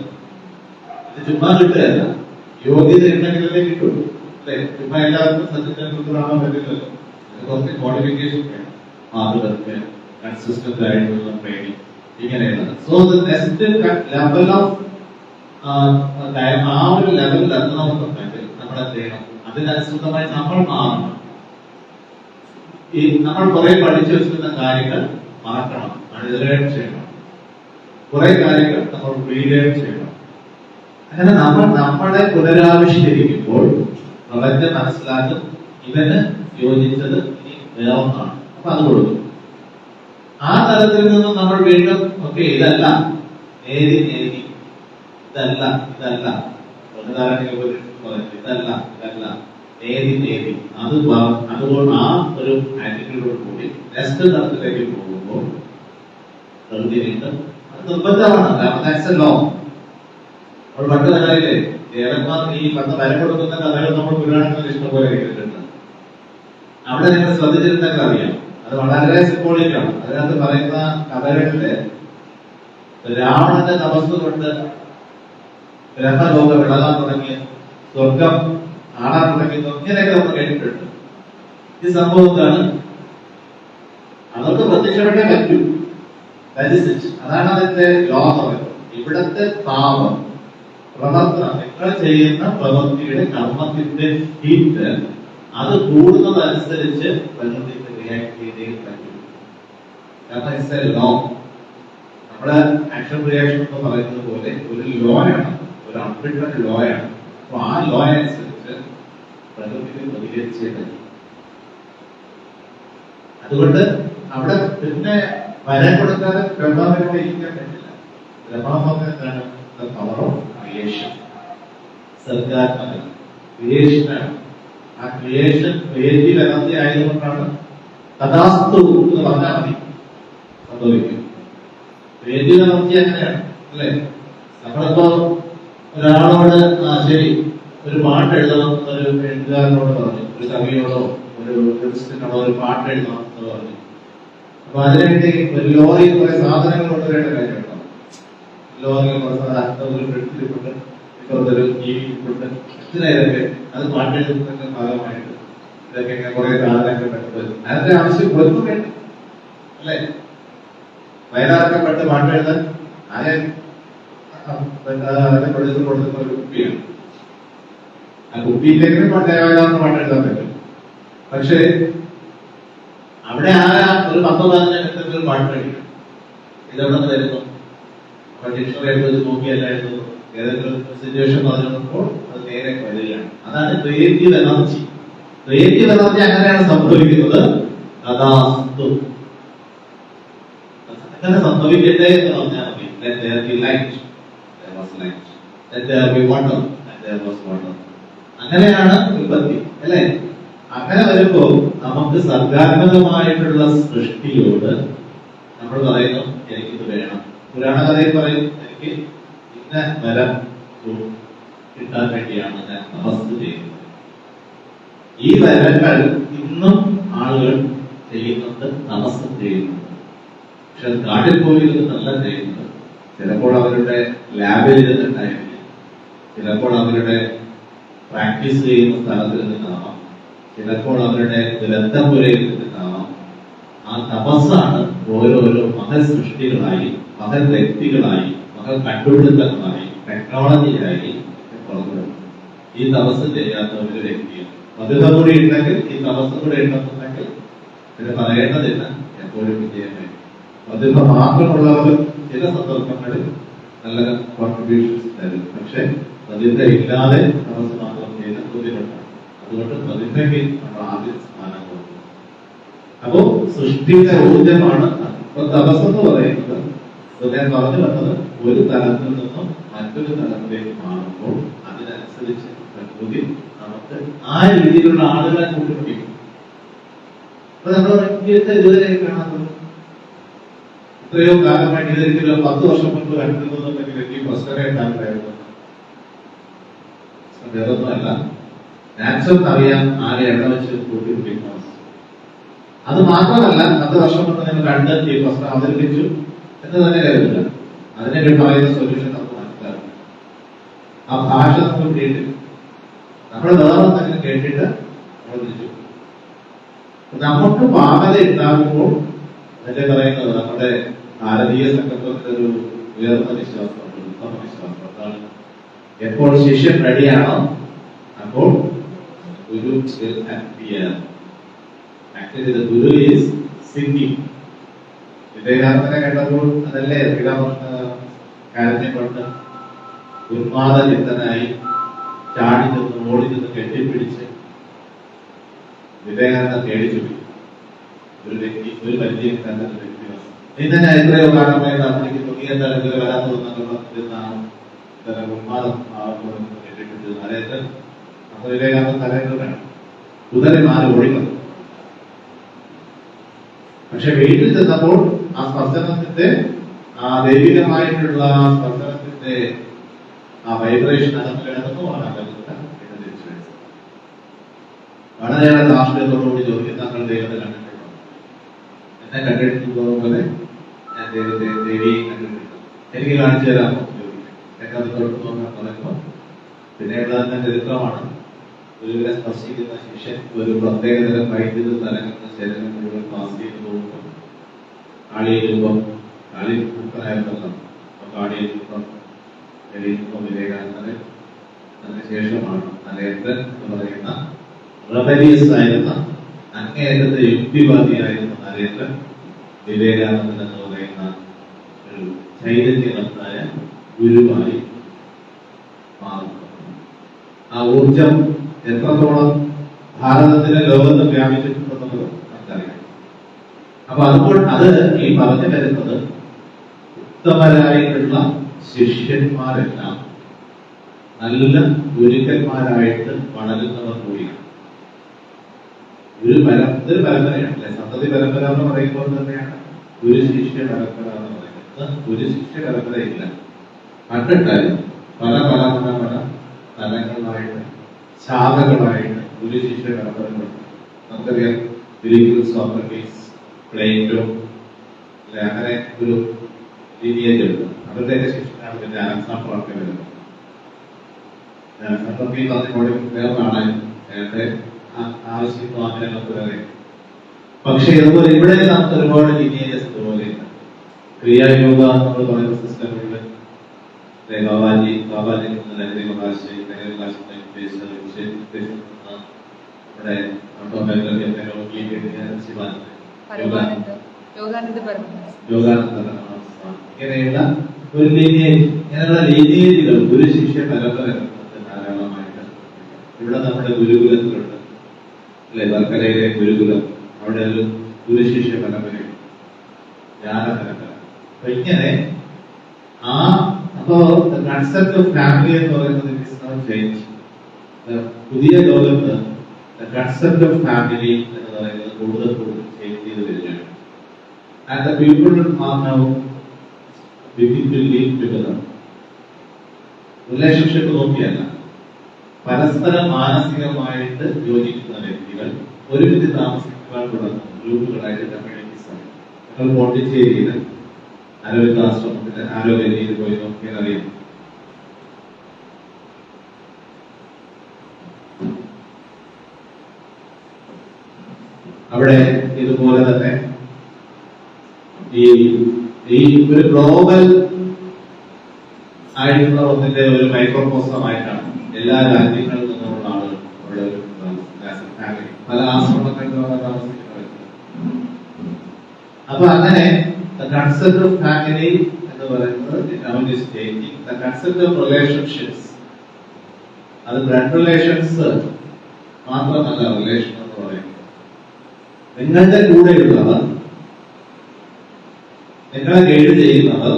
A: ഇത് ചുമ്മാ കിട്ടുകയല്ല, യോഗ്യത ഉണ്ടെങ്കിലേ കിട്ടുള്ളൂ. അല്ലെ? ചുമ്മാ എല്ലാവർക്കും സച്ചിൻ ടെണ്ടുൽക്കർ ആവാൻ പറ്റില്ലല്ലോ. കുറച്ച് ക്വാളിഫിക്കേഷൻ വേണം, ഹാർഡ് വർക്ക്, കൺസിസ്റ്റന്റ് ആയിട്ടുള്ള ട്രെയിനിങ്, ഇങ്ങനെയുള്ളത്. So the next level of ആ ഒരു ലെവലിൽ എത്തണമെന്നുണ്ടെങ്കിൽ നമ്മൾ എന്ത് ചെയ്യണം? അതിനനുസൃതമായി നമ്മൾ മാറണം. ഈ നമ്മൾ കുറെ പഠിച്ചു വെച്ചിരുന്ന കാര്യങ്ങൾ മറക്കണം, അൺലേൺ ചെയ്യണം. കുറെ കാര്യങ്ങൾ നമ്മൾ റീലേൺ ചെയ്യണം. അങ്ങനെ നമ്മൾ നമ്മളെ പുനരാവിഷ്കരിക്കുമ്പോൾ പ്രപഞ്ചം മനസ്സിലാക്കും, ഇവന് യോജിച്ചത് ഇനി വേറൊന്നാണ്. അപ്പൊ അത് കൊടുക്കും. ആ തലത്തിൽ നിന്നും നമ്മൾ വീണ്ടും ഇതല്ല നേരി ഇതല്ല ഇതല്ല നേരി അതുകൊണ്ട് ആ ഒരു ആറ്റിറ്റ്യൂഡോട് കൂടി നെക്സ്റ്റ് തലത്തിലേക്ക് പോകുമ്പോൾ പ്രകൃതി വീണ്ടും അത് നിർബന്ധമാണ്. കാരണം ലോ. നമ്മൾ പണ്ട് കഥയിലെ ദേവന്മാർ ഈ പണ്ട് വരം കൊടുക്കുന്ന കഥകൾ നമ്മൾ പുരാണങ്ങളിൽ ഇഷ്ടംപോലെ കേട്ടിട്ടുണ്ട്. അവിടെ നിങ്ങൾ ശ്രദ്ധിച്ചിട്ടുണ്ടെങ്കിൽ അറിയാം, അത് വളരെ സിംബോളിക്കാണ്. അതിനകത്ത് പറയുന്ന കഥകളില് രാവണന്റെ തപസ് കൊണ്ട് ബ്രഹ്മലോകം വിളകാൻ തുടങ്ങി, സ്വർഗം ആടാൻ തുടങ്ങിയത്, ഇങ്ങനെയൊക്കെ നമ്മൾ കേട്ടിട്ടുണ്ട്. ഈ സംഭവം എന്താണ്? അവർക്ക് പ്രത്യക്ഷപ്പെട്ടേ പറ്റൂ. അതാണ് അതിന്റെ ലോ എന്ന് പറയുന്നത്. ഇവിടത്തെ താപം പ്രവർത്തനം, നിങ്ങൾ ചെയ്യുന്ന പ്രവൃത്തിയുടെ കർമ്മത്തിന്റെ ഹീറ്റ് അത് കൂടുന്നതനുസരിച്ച് പ്രകൃതിക്ക് റിയാക്ട് ചെയ്തേ പറ്റൂ. കാരണം ഇറ്റ്സ് എ ലോ. നമ്മുടെ ആക്ഷൻ റിയാക്ഷൻ എന്ന് പറയുന്നത് പോലെ ഒരു ലോയാണ്, ഒരു അൺറിട്ടൺ ലോയാണ്. അപ്പൊ ആ ലോ അനുസരിച്ച് പ്രകൃതിക്ക് പ്രതികരിച്ചേ പറ്റും. അതുകൊണ്ട് അവിടെ പിന്നെ വരം കൊടുക്കാതെ ബ്രഹ്മാവിനെ ഇരിക്കാൻ പറ്റില്ല. ബ്രഹ്മാവ് എന്താണ്? പവർ ഓഫ് ക്രിയേഷൻ, സർഗാത്മകത, ക്രിയേഷനാണ്. ആ ക്രിയേഷൻ ക്രിയേറ്റീവ് എനർജി ആയതുകൊണ്ടാണ് തഥാസ്തു എന്ന് പറഞ്ഞാൽ മതി സംഭവിക്കും. ക്രിയേറ്റീവ് എനർജി അങ്ങനെയാണ്, അല്ലെ? നമ്മളിപ്പോ ഒരാളോട് ശരി ഒരു പാട്ട് എഴുതണം എന്നൊരു എഴുത്തുകാരനോട് പറഞ്ഞു, ഒരു കവിയോടോ ഒരു ലിറിസ്റ്റിനോടോ ഒരു പാട്ട് എഴുതണം എന്ന് പറഞ്ഞു. അപ്പൊ അതിനുവേണ്ടി ഒരു ലോറിയിൽ കുറെ സാധനങ്ങൾ കൊണ്ടുവരേണ്ട കാര്യമുണ്ടോ? ലോറിയിൽ കുറെ സാധനം ഒരു ഫ്രിഡ്ജിലിട്ടുണ്ട്, ഇപ്പുറത്തൊരു ടിവിയിലിട്ടുണ്ട്, ഇതൊക്കെ അത് പാട്ടെഴുതുന്നതിന്റെ ഭാഗമായിട്ട് ഇതൊക്കെ കുറെ സാധനങ്ങൾ പെട്ടത് അതിന്റെ ആവശ്യം ഒന്നും വേണ്ട അല്ലെ? വയലാക്കപ്പെട്ട് പാട്ടെഴുതാൻ അതിനെ പ്രൊഡ്യൂസർ കൊടുക്കുന്ന ഒരു കുപ്പിയാണ്. ആ കുപ്പിയിലെങ്കിലും വയലാറിന് പാട്ടെഴുതാൻ പറ്റും. പക്ഷേ അവിടെ ആരാ ഒരു 10-15 പാട്ട് കഴിക്കും? ഇതെവിടെ നിന്ന് വരുന്നു? ഡിക്ഷണറി എടുത്ത് നോക്കിയല്ല എഴുതുന്നു. ഏതെങ്കിലും സിറ്റുവേഷൻ പറഞ്ഞപ്പോൾ അത് നേരെ വരികയാണ്. അതാണ് ക്രിയേറ്റീവ് എനർജി. ക്രിയേറ്റീവ് എനർജി അങ്ങനെയാണ് സംഭവിക്കുന്നത്. കഥാസ്തു അങ്ങനെ സംഭവിക്കട്ടെ എന്ന് പറഞ്ഞാൽ മതി. Let there be light. There was light. Let there be water. And there was water. അങ്ങനെയാണ് ഉൽപ്പത്തി അല്ലെ? അങ്ങനെ വരുമ്പോ നമുക്ക് സർഗാത്മകമായിട്ടുള്ള സൃഷ്ടിയോട് നമ്മൾ പറയുന്നു എനിക്കിത് വേണം. പുരാണ കഥയിൽ പറയും എനിക്ക് ഇന്ന വരം കിട്ടാൻ വേണ്ടിയാണ് ഞാൻ തപസ് ചെയ്യുന്നത്. ഈ വരങ്ങൾ ഇന്നും ആളുകൾ ചെയ്യുന്നുണ്ട്, തപസ് ചെയ്യുന്നുണ്ട്. പക്ഷെ അത് കാട്ടിൽ പോയി നല്ല ചെയ്യുന്നത്. ചിലപ്പോൾ അവരുടെ ലാബിൽ ഇരുന്നിട്ടായിരിക്കും, ചിലപ്പോൾ അവരുടെ പ്രാക്ടീസ് ചെയ്യുന്ന സ്ഥലത്തിൽ നിന്നാവാം, ചിലപ്പോൾ അവരുടെ ഗ്രന്ഥപുരയിൽ നിന്നാവാം. ആ തപസ്സാണ് ഓരോരോ മഹൽ സൃഷ്ടികളായി, മഹൽ വ്യക്തികളായി, മഹൽ കണ്ടുപിടുത്തങ്ങളായി, ടെക്നോളജിയായി പുറത്തുവരും. ഈ തപസ് ചെയ്യാത്ത ഒരു വ്യക്തിയാണ്. പതിത കൂടി ഉണ്ടെങ്കിൽ, ഈ തപസ് കൂടി ഉണ്ടെന്നുണ്ടെങ്കിൽ ഇത് പറയേണ്ടതില്ല, എപ്പോഴും വിജയമേ. പതിത മാത്രമുള്ളവർ ചില സന്ദർഭങ്ങളിൽ നല്ല കോൺട്രിബ്യൂഷൻസ് തരും. പക്ഷെ പതിത ഇല്ലാതെ തപസ് മാത്രം ചെയ്യുന്ന ബുദ്ധിമുട്ടാണ്. അതുകൊണ്ട് പ്രതിഭയ്ക്ക് നമ്മൾ ആദ്യം സ്ഥാനം കൊടുക്കും. അപ്പോ സൃഷ്ടിയുടെ ഊർജമാണ് തപസ് എന്ന് പറയുന്നത്. ഞാൻ പറഞ്ഞു വന്നത് ഒരു തലത്തിൽ നിന്നും മറ്റൊരു തലത്തിലേക്ക് മാറുമ്പോൾ അതിനനുസരിച്ച് പ്രകൃതി നമുക്ക് ആ രീതിയിലുള്ള ആളുകളെ കൂട്ടിപ്പിടിക്കും. അപ്പൊ നമ്മൾ ഇതുവരെ കാണാത്തത് എത്രയോ കാലമായിട്ട് ഇതൊരിക്കലും 10 വർഷം മുൻപ് കണ്ടിരുന്നുണ്ടെങ്കിൽ എനിക്ക് പ്രശ്നമേ ഉണ്ടായിരുന്നു. വേറൊന്നുമല്ല, നാച്ചുറൽ അറിയാൻ ആരെ എവിടെ വെച്ച് കൂട്ടിപ്പിടിക്കുന്ന അവസ്ഥ. അത് മാത്രമല്ല 10 വർഷം കൊണ്ട് നിങ്ങൾ കണ്ടെത്തി പ്രശ്നം അവതരിപ്പിച്ചു എന്ന് തന്നെ കരുതില്ല. അതിനെ പറയുന്ന സൊല്യൂഷൻ നമുക്ക് മനസ്സിലാകും. ആ ഭാഷ നമുക്ക് കേട്ടില്ല, നമ്മൾ വേറെ തന്നെ കേട്ടിട്ട് നമ്മൾ തിരിച്ചു. നമുക്ക് പാകത ഉണ്ടാകുമ്പോൾ അതിന്റെ പറയുന്നത് നമ്മുടെ ഭാരതീയ സംഘത്തിന്റെ ഒരു ഉയർന്ന വിശ്വാസമുണ്ട്, ഉത്തമ വിശ്വാസം. അതാണ് എപ്പോൾ ശിഷ്യൻ റെഡിയാണോ അപ്പോൾ ഗുരു will appear. Actually the guru is singing. വിവേകാനന്ദനെ കണ്ടപ്പോൾ അതല്ലേ കാരണ്യം കൊണ്ട് ഉന്മാദ ചിത്തനായി ചാടി നിന്ന് ഓടി നിന്ന് കെട്ടിപ്പിടിച്ച് വിവേകാനന്ദ പേടിച്ചു ഒരു വ്യക്തി, ഒരു പരിചയം തന്നെ വ്യക്തി. നീ തന്നെ എത്രയോ കാലമായി നടന്നിരിക്കുന്നു, നീ എന്തായാലും ഇതുവരെ വരാത്ത ഉന്മാദം കെട്ടിപ്പിടിച്ചത്. അതായത് നമ്മൾ വിവേകാനന്ദ തലേന്ദ്രനാണ് കുതിരമാര് ഓടിക്കുന്നത്. പക്ഷെ വീട്ടിൽ ചെന്നപ്പോൾ ആ സ്പർശനത്തിന്റെ, ആ ദൈവികമായിട്ടുള്ള ആ സ്പർശനത്തിന്റെ ആ വൈബ്രേഷൻ അകത്ത് കിടന്നു പോകാൻ തിരിച്ചു വെച്ചത്. വളരെയേറെ രാഷ്ട്രീയത്തോടുകൂടി ചോദിക്കും, താങ്കൾ ദൈവത്തെ കണ്ടിട്ടുണ്ടോ? എന്നെ കണ്ടിട്ടുള്ളത് പോലെ ഞാൻ ദൈവത്തെ, ദേവിയെ കണ്ടിട്ടുണ്ട്, എനിക്ക് കാണിച്ചു തരാമോ ചോദിക്കും. എന്നെ അത് തൊട്ട് നോക്കാൻ പറയുമ്പോൾ പിന്നെയുള്ള തന്നെ ചരിത്രമാണ്. ഗുരുവിനെ സ്പർശിക്കുന്ന ശിഷ്യൻ ഒരു പ്രത്യേകതരം വൈദ്യുത തലങ്ങളുടെ ശരീരം മുഴുവൻ പാസ് ചെയ്ത് പോകുമ്പോൾ കാളിയ രൂപം, കാളി മുക്തനായിരുന്നല്ലോ. അപ്പൊ കാളിയ രൂപം തെളിയിക്കുമ്പോൾ വിവേകാനന്ദന് അതിനുശേഷമാണ് നരേന്ദ്രൻ എന്ന് പറയുന്ന റബലീസ് ആയിരുന്ന, അങ്ങേയറ്റത്തെ യുക്തിവാദിയായിരുന്ന നരേന്ദ്രൻ വിവേകാനന്ദൻ എന്ന് പറയുന്ന ഒരു ചൈതന്യവത്തായ ഗുരുവായി മാറുന്നു. ആ ഊർജം എത്രത്തോളം ഭാരതത്തിലെ ലോകത്ത് വ്യാപിച്ചിട്ടുണ്ടെന്നുള്ളത് നമുക്കറിയാം. അപ്പൊ അതുകൊണ്ട് അത് ഈ പറഞ്ഞു വരുന്നത് ഉത്തമരായിട്ടുള്ള ശിഷ്യന്മാരെല്ലാം നല്ല ഗുരുക്കന്മാരായിട്ട് വളരുന്നവർ കൂടിയാണ്. ഇതൊരു പരമ്പരയാണ്. സന്തതി പരമ്പര എന്ന് പറയുമ്പോൾ തന്നെയാണ് ഗുരു ശിഷ്യ പരമ്പര എന്ന് പറയുന്നത്. ഗുരു ശിഷ്യ പരമ്പരയില്ല, കണ്ടിട്ടായിരുന്നു പല പല പല പല തലങ്ങളായിട്ട്, ശാഖകളായിട്ട് ഗുരു ശിഷ്യ പരമ്പരകളുണ്ട്. നമുക്കറിയാം ഗ്രീക്ക്, സോക്രട്ടീസ്, പ്ലേറ്റോ, അങ്ങനെ ഒരു ലീനിയേജ് ഉണ്ട്. അവരുടെയൊക്കെ ശിക്ഷനാണ് പിന്നെ അലക്സാണ്ടറൊക്കെ വരുന്നത്. അലക്സാണ്ടറൊക്കെ ഈ പറഞ്ഞ വേറൊരാണ് നേരത്തെ ആവശ്യമോ അങ്ങനെയൊക്കെ വേറെ. പക്ഷെ ഇതുപോലെ ഇവിടെ നമുക്ക് ഒരുപാട് ലീനിയേജസ് ഇതുപോലെ ക്രിയായോഗ നമ്മൾ പറയുന്ന സിസ്റ്റങ്ങളിൽ ബാബാജി ലഹരി പ്രകാശ് നമ്മുടെ ഇങ്ങനെയുള്ള ഒരു ലീനിയേജ്, ഇങ്ങനെയുള്ള ലീനിയേജുകൾ ഗുരു ശിഷ്യ പരമ്പര ധാരാളമായിട്ട് ഇവിടെ നമ്മുടെ ഗുരുകുലത്തിലുണ്ട് അല്ലെ. വർക്കലയിലെ ഗുരുകുലം, അവിടെ ഒരു ഗുരുശിഷ്യ പരമ്പരയും ജ്ഞാന പരമ്പര. അപ്പൊ ഇങ്ങനെ അപ്പോ കൺസെപ്റ്റ് ഓഫ് ഫാമിലി എന്ന് പറയുന്നത് ചേഞ്ച്. പുതിയ ലോകത്ത് കൺസെപ്റ്റ് ഓഫ് ഫാമിലി എന്ന് പറയുന്നത് കൂടുതൽ ചേഞ്ച് ചെയ്ത് വരികയാണ്. And the people are now begin to live together. Relationship നോക്കിയല്ല, പരസ്പരം മാനസികമായിട്ട് യോജിക്കുന്ന വ്യക്തികൾ ഒരുമിച്ച് താമസിക്കുവാൻ തുടങ്ങും. ഗ്രൂപ്പുകളായിട്ട് കമ്മ്യൂണിറ്റീസ് ആണ്. നിങ്ങൾ പോണ്ടിച്ചേരിയിൽ ആരോഗ്യാശ്രമത്തിന്റെ ആരോഗ്യയിൽ പോയി നോക്കിയാൽ അറിയാം. അവിടെ ഇതുപോലെ തന്നെ ഈ ഒരു ഗ്ലോബൽ ആയിട്ടുള്ള ഒന്നിന്റെ ഒരു മൈക്രോകോസമായിട്ടാണ് എല്ലാ രാജ്യങ്ങളിൽ നിന്നുള്ള ആളുകൾ അവിടെ പല ആശ്രമങ്ങളിൽ താമസിക്കുന്നത്. അപ്പൊ അങ്ങനെ കൺസെപ്റ്റ് ഓഫ് ഫാമിലി എന്ന് പറയുന്നത് കൺസെപ്റ്റ് ഓഫ് റിലേഷൻഷിപ്സ്, അത് ബ്ലഡ് റിലേഷൻസ് മാത്രമല്ല. റിലേഷൻ എന്ന് പറയുന്നത് നിങ്ങളുടെ കൂടെയുള്ളവർ, നിങ്ങളെ ഗൈഡ് ചെയ്യുന്നവർ,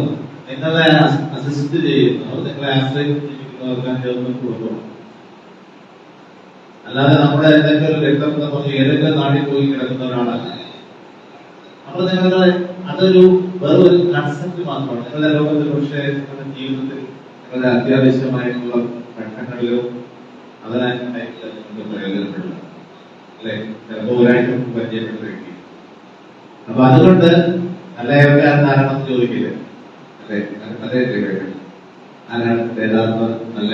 A: നിങ്ങളെ അസിസ്റ്റ് ചെയ്യുന്നവർ, നിങ്ങളെ ആശ്രയിക്കുന്നവർക്കാൻ ചേർന്ന് കുടുംബം. അല്ലാതെ നമ്മുടെ എന്തെങ്കിലും ഒരു രക്തബന്ധം പറഞ്ഞ് ഏതെങ്കിലും നാട്ടിൽ പോയി കിടക്കുന്ന ഒരാളല്ല. അപ്പൊ നിങ്ങളുടെ അതൊരു വേറൊരു കൺസെപ്റ്റ് മാത്രമാണ്. നിങ്ങളുടെ ലോകത്തിൽ പക്ഷേ നിങ്ങളുടെ ജീവിതത്തിൽ നിങ്ങളുടെ അത്യാവശ്യമായിട്ടുള്ള ഘട്ടങ്ങളിലും അതിനായിട്ട് നിങ്ങൾക്ക് പ്രയോജനപ്പെടുക അല്ലെ. ചിലപ്പോൾ ഒരാഴ്ച പരിചയപ്പെട്ട വ്യക്തി. അപ്പൊ അതുകൊണ്ട് നല്ല ആരാണെന്ന് ചോദിക്കില്ല അല്ലെ. അതേ ആരാണ് യഥാർത്ഥ നല്ല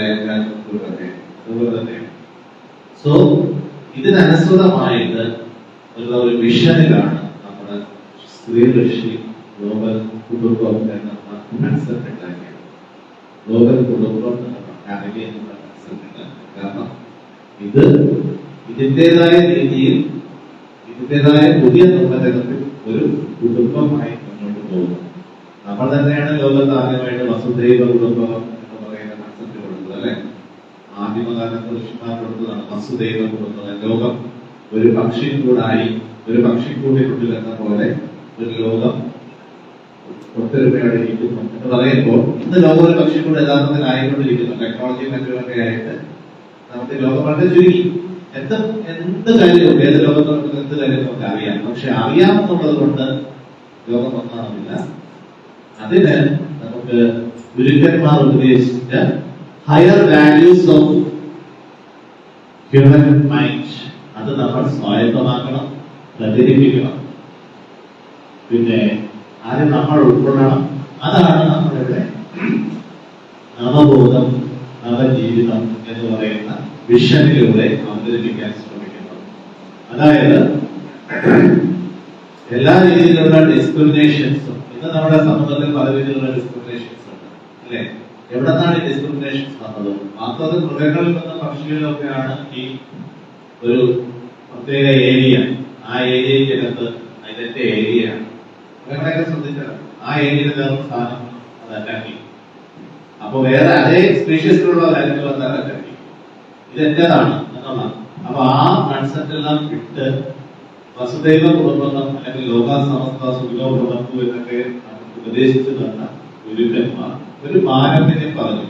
A: അതുപോലെ തന്നെയാണ്. സോ ഇതിനനുസൃതമായിട്ട് ഉള്ള ഒരു വിഷനിലാണ് നമ്മുടെ സ്ത്രീ ഋഷി ഗ്ലോബൽ കുടുംബം എന്ന കൺസെപ്റ്റ് ഉണ്ടാക്കിയത്. ഗ്ലോബൽ കുടുംബം ഫാമിലി എന്നുള്ള കൺസെപ്റ്റ് ഉണ്ടാക്കി. കാരണം ഇത് ഇതിൻ്റെതായ രീതിയിൽ ഇതിൻ്റെതായ പുതിയ നിർവചനത്തിൽ ഒരു കുടുംബമായി മുന്നോട്ട് പോകുന്നു. നമ്മൾ തന്നെയാണ് ലോകത്ത് ആദ്യമായിട്ട് വസുദൈവ കുടുംബം എന്ന് പറയുന്ന കൺസെപ്റ്റ് കൊടുത്തത് അല്ലെ. ആദിമകാലത്ത് ഋഷിമാർ കൊടുത്തതാണ് വസുദൈവ കുടുംബം. ലോകം ഒരു പക്ഷിക്കൂടായി, ഒരു പക്ഷിക്കൂടിനുള്ളിൽ എന്ന പോലെ ഒരു ലോകം ഒത്തൊരുമയോടെ ഇരിക്കുന്നു എന്ന് പറയുമ്പോൾ ഇന്ന് ലോകം ഒരു പക്ഷിക്കൂട് യഥാർത്ഥത്തിൽ ആയിക്കൊണ്ടിരിക്കുന്നു. ടെക്നോളജി മറ്റുമൊക്കെ ആയിട്ട് നമുക്ക് ലോകം വളരെ ചുരുങ്ങി. എന്ത് കാര്യവും ഏത് ലോകത്ത് എന്ത് കാര്യം നമുക്ക് അറിയാം. പക്ഷെ അറിയാമെന്നുള്ളത് കൊണ്ട് ലോകം ഒന്നാമില്ല. അതിന് നമുക്ക് ഗുരുക്കന്മാർ ഉപദേശിച്ച higher values of human mind അത് നമ്മൾ സ്വായത്തമാക്കണം, പ്രചരിപ്പിക്കണം. പിന്നെ ആദ്യം നമ്മൾ ഉൾക്കൊള്ളണം. അതാണ് നമ്മളിവിടെ നവബോധം നവജീവിതം എന്ന് പറയുന്ന വിഷനിലൂടെ അവതരിപ്പിക്കാൻ ശ്രമിക്കുന്നത്. അതായത് എല്ലാ രീതിയിലുള്ള ഡിസ്ക്രിമിനേഷൻസും ഇന്ന് നമ്മുടെ സമൂഹത്തിൽ പല രീതിയിലുള്ള ഡിസ്ക്രിമിനേഷൻസ് ഉണ്ട് അല്ലെ. എവിടെ നിന്നാണ് ഈ ഡിസ്ക്രിമിനേഷൻസ് വന്നത്? വാസ്തവത്തിൽ മൃഗങ്ങളിൽ നിന്നും പക്ഷികളിലൊക്കെയാണ് ഈ ഒരു പ്രത്യേക ഏരിയ. ആ ഏരിയക്കകത്ത് അതിന്റെ ഏരിയയാണ്. മൃഗങ്ങളെയൊക്കെ ശ്രദ്ധിച്ചാൽ ആ ഏരിയയിൽ വേറെ സ്ഥാനം അത് അറ്റാക്കി. അപ്പൊ വേറെ അതേ സ്പീഷ്യസിലുള്ളവരായിരിക്കും അത് അറ്റാക്കി. ഇത് എന്റേതാണ് എന്നതാണ്. അപ്പൊ ആ കൺസെപ്റ്റ് എല്ലാം വിട്ട് വസുദൈവ കുടുംബം അല്ലെങ്കിൽ ലോകാസമസ്ത സുഖോ ഭവന്തു എന്നൊക്കെ നമുക്ക് ഉപദേശിച്ചു തന്ന ഗുരുക്കന്മാർ ഒരു പാരമ്പര്യം പറഞ്ഞു.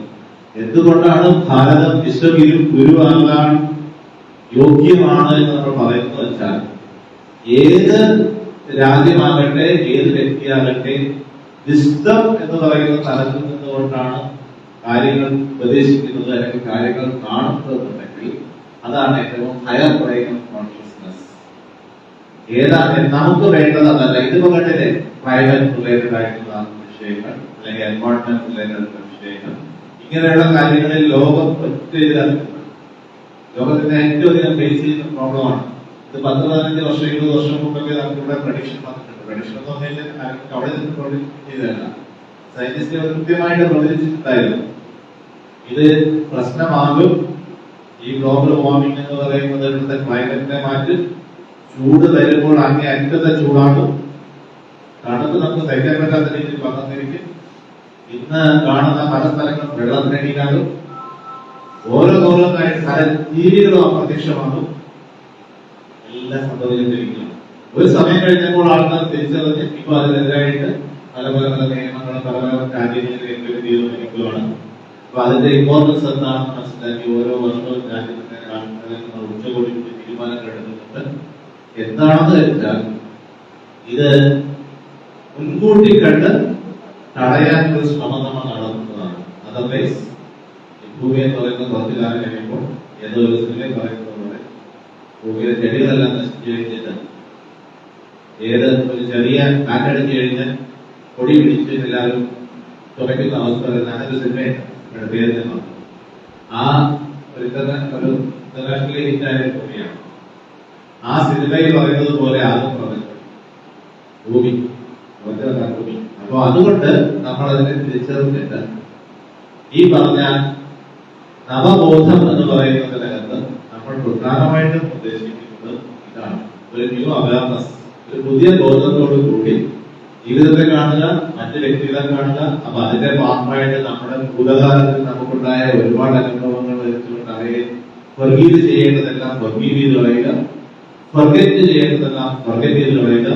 A: എന്തുകൊണ്ടാണ് ഭാരതം വിശ്വഗുരു ഗുരുവാകാൻ യോഗ്യമാണ് എന്ന് നമ്മൾ പറയുന്നത് വെച്ചാൽ ഏത് രാജ്യമാകട്ടെ ഏത് വ്യക്തിയാകട്ടെ വിസ്ഡം എന്ന് പറയുന്ന തലത്തിൽ നിന്നുകൊണ്ടാണ് കാര്യങ്ങൾ ഉപദേശിക്കുന്നത് അല്ലെങ്കിൽ കാര്യങ്ങൾ കാണുന്നത് എന്നുണ്ടെങ്കിൽ അതാണ് ഏറ്റവും ഹയർ പ്ലെയിൻ ഓഫ് കോൺഷ്യസ്നസ്. ഏതാണ് നമുക്ക് വേണ്ടത് അതല്ല. ഇതിപ്പോ കണ്ടില്ലേ, പ്രൈവറ്റ് റിലേറ്റഡ് ആയിട്ടുള്ള വിഷയങ്ങൾ അല്ലെങ്കിൽ എൻവയോൺമെന്റ് റിലേറ്റഡ് ആയിട്ടുള്ള വിഷയങ്ങൾ, ഇങ്ങനെയുള്ള കാര്യങ്ങളിൽ ലോകം ഒറ്റ ലോകത്തിന്റെ ഏറ്റവും അധികം ഫേസ് ചെയ്യുന്ന പ്രോബ്ലമാണ് ഇത്. 10-15 വർഷം 20 വർഷം മുമ്പൊക്കെ നമുക്കിവിടെ പ്രഡിക്ഷൻ വന്നിട്ടുണ്ട്. പ്രഡിക്ഷൻ എന്ന് പറഞ്ഞാൽ അവിടെ നിന്ന് പ്രൊഡിക്ട് ചെയ്തതല്ല, സയന്റിസ്റ്റുകൾ കൃത്യമായിട്ട് പ്രവചിച്ചിട്ടുണ്ടായിരുന്നു ഇത് പ്രശ്നമാകും. ഈ ഗ്ലോബൽ വാർമിംഗ് എന്ന് പറയുന്നത് ഇവിടുത്തെ ക്ലൈമറ്റിനെ മാറ്റി ചൂട് വരുമ്പോൾ അങ്ങേ അറ്റത്തെ ചൂടാകും. തണുപ്പ് നമുക്ക് സഹിക്കാൻ പറ്റാത്ത രീതിയിൽ വന്നിരിക്കും. ഇന്ന് കാണുന്ന പല സ്ഥലങ്ങളും വെള്ളത്തിനടിയിലാകും. ഓരോന്നായിട്ട് പല ജീവികളും അപ്രത്യക്ഷമാകും. എല്ലാം സംഭവിച്ചിരിക്കുന്നു. ഒരു സമയം കഴിഞ്ഞപ്പോൾ ആൾക്കാർ തിരിച്ചറിഞ്ഞ് ഇപ്പൊ അതിനെതിരായിട്ട് പല നിയമങ്ങളും പല രാജ്യങ്ങളിലേക്ക് തീരുമാനിക്കുകയാണ്. അപ്പൊ അതിന്റെ ഇമ്പോർട്ടൻസ് എന്താണെന്ന് മനസ്സിലാക്കി ഓരോ വർഷവും രാജ്യത്തിന്റെ ആൾക്കാർ ഉച്ചകോടി തീരുമാനങ്ങൾ എടുക്കുന്നുണ്ട്. എന്താണെന്ന് വെച്ചാൽ ഇത് മുൻകൂട്ടി കണ്ട് തടയാനൊരു ശ്രമം നമ്മൾ നടത്തുന്നതാണ്. അതർവൈസ് ഭൂമി എന്ന് പറയുന്ന കുറച്ചു കാലം കഴിയുമ്പോൾ ഏതോ ഒരു സിനിമയിൽ പറയുന്നത് പോലെ ഭൂമിയിലെ ചെടികളെല്ലാം നശിച്ചു കഴിഞ്ഞിട്ട് ഏത് ഒരു ചെറിയ കാറ്റടിച്ചു കഴിഞ്ഞാൽ പൊടി പിടിച്ച് എല്ലാവരും തുറയ്ക്കുന്ന അവസ്ഥ അങ്ങനൊരു സിനിമയുടെ പേര് തന്നെ. ആ ഒരു ഇന്റർനാഷണലി ഹിറ്റായ ഭൂമിയാണ്. ആ സിനിമയിൽ പറയുന്നത് പോലെ ആദ്യം പറഞ്ഞു ഭൂമി ഭൂമി. അപ്പൊ അതുകൊണ്ട് നമ്മൾ അതിനെ തിരിച്ചറിഞ്ഞിട്ട് ഈ പറഞ്ഞ നവബോധം എന്ന് പറയുന്നതിനകത്ത് നമ്മൾ പ്രധാനമായിട്ടും ഉദ്ദേശിക്കുന്നത് ഇതാണ്: ഒരു ന്യൂ അവയർനെസ്, ഒരു പുതിയ ബോധത്തോടു കൂടി ജീവിതത്തെ കാണുക, മറ്റു വ്യക്തികളെ കാണുക. അപ്പൊ അതിന്റെ ഭാഗമായിട്ട് നമ്മുടെ ഭൂതകാലത്തിൽ നമുക്കുണ്ടായ ഒരുപാട് അനുഭവങ്ങൾ വെച്ചുകൊണ്ട് അവയെ ഫർഗീവ് ചെയ്യേണ്ടതെല്ലാം ഫർഗീവ് ചെയ്ത് കളയുക, ഫർഗറ്റ് ചെയ്യേണ്ടതെല്ലാം ഫർഗറ്റ് ചെയ്ത് കളയുക.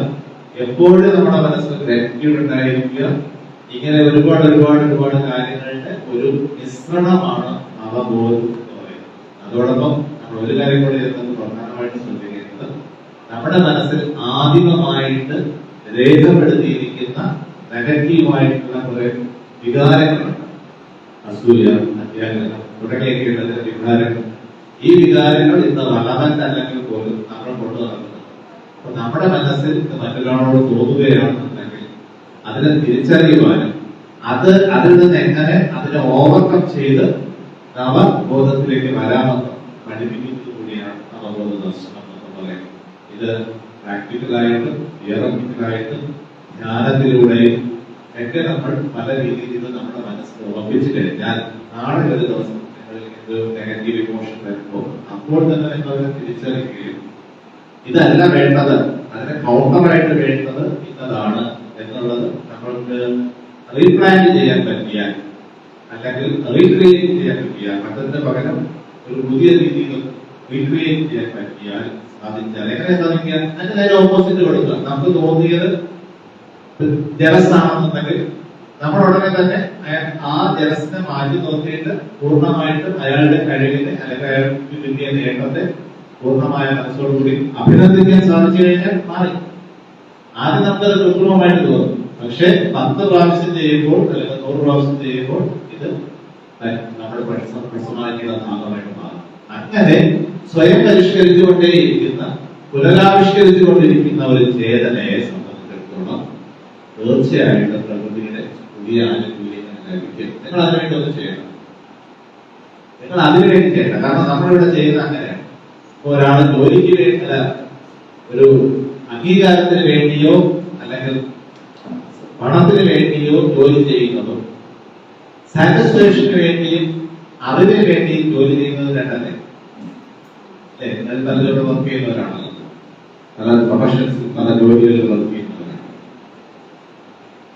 A: എപ്പോഴും നമ്മുടെ മനസ്സിൽ ഗ്രാറ്റിറ്റ്യൂഡ് ഉണ്ടായിരിക്കുക. ഇങ്ങനെ ഒരുപാട് കാര്യങ്ങളുടെ ഒരു മിശ്രണമാണ് അവബോധം എന്ന് പറയുന്നത്. അതോടൊപ്പം നമ്മൾ ഒരു കാര്യം കൂടി ഇതിനകത്ത് പ്രധാനമായിട്ട് ശ്രദ്ധിക്കേണ്ടത്, നമ്മുടെ മനസ്സിൽ ആദിമമായിട്ട് രേഖപ്പെടുത്തിയിരിക്കുന്ന നെഗറ്റീവായിട്ടുള്ള കുറെ വികാരങ്ങളുണ്ട്. അസൂയ, അത്യാഗ്രഹം തുടങ്ങിയൊക്കെയുള്ള വികാരങ്ങൾ. ഈ വികാരങ്ങൾ ഇന്ന് വളമല്ല അല്ലെങ്കിൽ പോലും നമ്മൾ കൊണ്ടു നടക്കുന്നത്. അപ്പൊ നമ്മുടെ മനസ്സിൽ മറ്റൊരാളോട് തോന്നുകയാണെന്നുണ്ടെങ്കിൽ അതിനെ തിരിച്ചറിയുവാനും അതിൽ നിന്ന് എങ്ങനെ അതിനെ ഓവർകം ചെയ്ത് നവബോധത്തിലേക്ക് വരാമെന്ന് പഠിപ്പിക്കുന്നത് കൂടിയാണ് നവബോധ ദർശനം എന്ന് പറയുന്നത്. ഇത് പ്രാക്ടിക്കലായിട്ടും തിയററ്റിക്കലായിട്ടും ധ്യാനത്തിലൂടെയും ഒക്കെ നമ്മൾ പല രീതിയിൽ നമ്മുടെ മനസ്സിൽ ഉറപ്പിച്ചു കഴിഞ്ഞാൽ നാളെ ഒരു ദിവസം നെഗറ്റീവ് ഇമോഷൻ വരുമ്പോൾ അപ്പോൾ തന്നെ നിങ്ങൾ അതിനെ തിരിച്ചറിയുകയും ഇതല്ല വേണ്ടത്, അതിനെ കൗണ്ടറായിട്ട് വേണ്ടത് ഇന്നതാണ് എന്നുള്ളത് നമ്മൾക്ക് റീപ്ലാൻ ചെയ്യാൻ പറ്റിയാൽ അല്ലെങ്കിൽ റീക്രിയേറ്റ് ചെയ്യാൻ പറ്റിയാൽ, അതിന്റെ പകരം ഒരു പുതിയ രീതിയിൽ റീക്രിയേറ്റ് ചെയ്യാൻ പറ്റിയാൽ സാധിച്ചാൽ എങ്ങനെ സാധിക്കുക? അതിന് ഓപ്പോസിറ്റ് കൊടുക്കുക. നമുക്ക് തോന്നിയത് ജലസാണെന്നുണ്ടെങ്കിൽ നമ്മൾ ഉടനെ തന്നെ ആ ജലസിനെ മാറ്റി നോക്കിയിട്ട് പൂർണ്ണമായിട്ടും അയാളുടെ കഴിവിനെ അല്ലെങ്കിൽ അയാൾക്ക് കിട്ടിയ നേട്ടത്തെ പൂർണ്ണമായ മനസ്സോടുകൂടി അഭിനന്ദിക്കാൻ സാധിച്ചു കഴിഞ്ഞാൽ മാറി. ആദ്യം നമുക്കത് കൃത്രിമമായിട്ട് തോന്നും. പക്ഷെ 10 പ്രാവശ്യം ചെയ്യുമ്പോൾ അല്ലെങ്കിൽ 100 പ്രാവശ്യം ചെയ്യുമ്പോൾ ഇത് നമ്മുടെ പേഴ്സണാലിറ്റിയുടെ ഭാഗമായിട്ട് മാറും. അങ്ങനെ സ്വയം പരിഷ്കരിച്ചുകൊണ്ടേയിരിക്കുന്ന, പുനരാവിഷ്കരിച്ചുകൊണ്ടിരിക്കുന്ന ഒരു ചേതനയെ സംബന്ധിച്ചിടത്തോളം തീർച്ചയായിട്ടും പ്രകൃതിയുടെ പുതിയ ആനുകൂല്യങ്ങൾ ലഭിക്കും. നിങ്ങൾ അതിനുവേണ്ടി ഒന്ന് ചെയ്യണം. നിങ്ങൾ അതിനുവേണ്ടി ചെയ്യണം. കാരണം നമ്മളിവിടെ ചെയ്യുന്ന അങ്ങനെയാണ്. ഇപ്പൊ ഒരാൾ ജോലിക്ക് വേണ്ടി ഒരു അംഗീകാരത്തിന് വേണ്ടിയോ അല്ലെങ്കിൽ പണത്തിന് വേണ്ടിയോ ജോലി ചെയ്യുന്നതും സാറ്റിസ്ഫാക്ഷന് വേണ്ടിയും അറിവിന് വേണ്ടിയും ജോലി ചെയ്യുന്നത് രണ്ടല്ലേ? അല്ലേ? പലരോട് വർക്ക് ചെയ്യുന്നവരാണല്ലോ, പല പ്രൊഫഷൻസിൽ പല ജോലികളിൽ വർക്ക് ചെയ്യുന്നവരാണ്.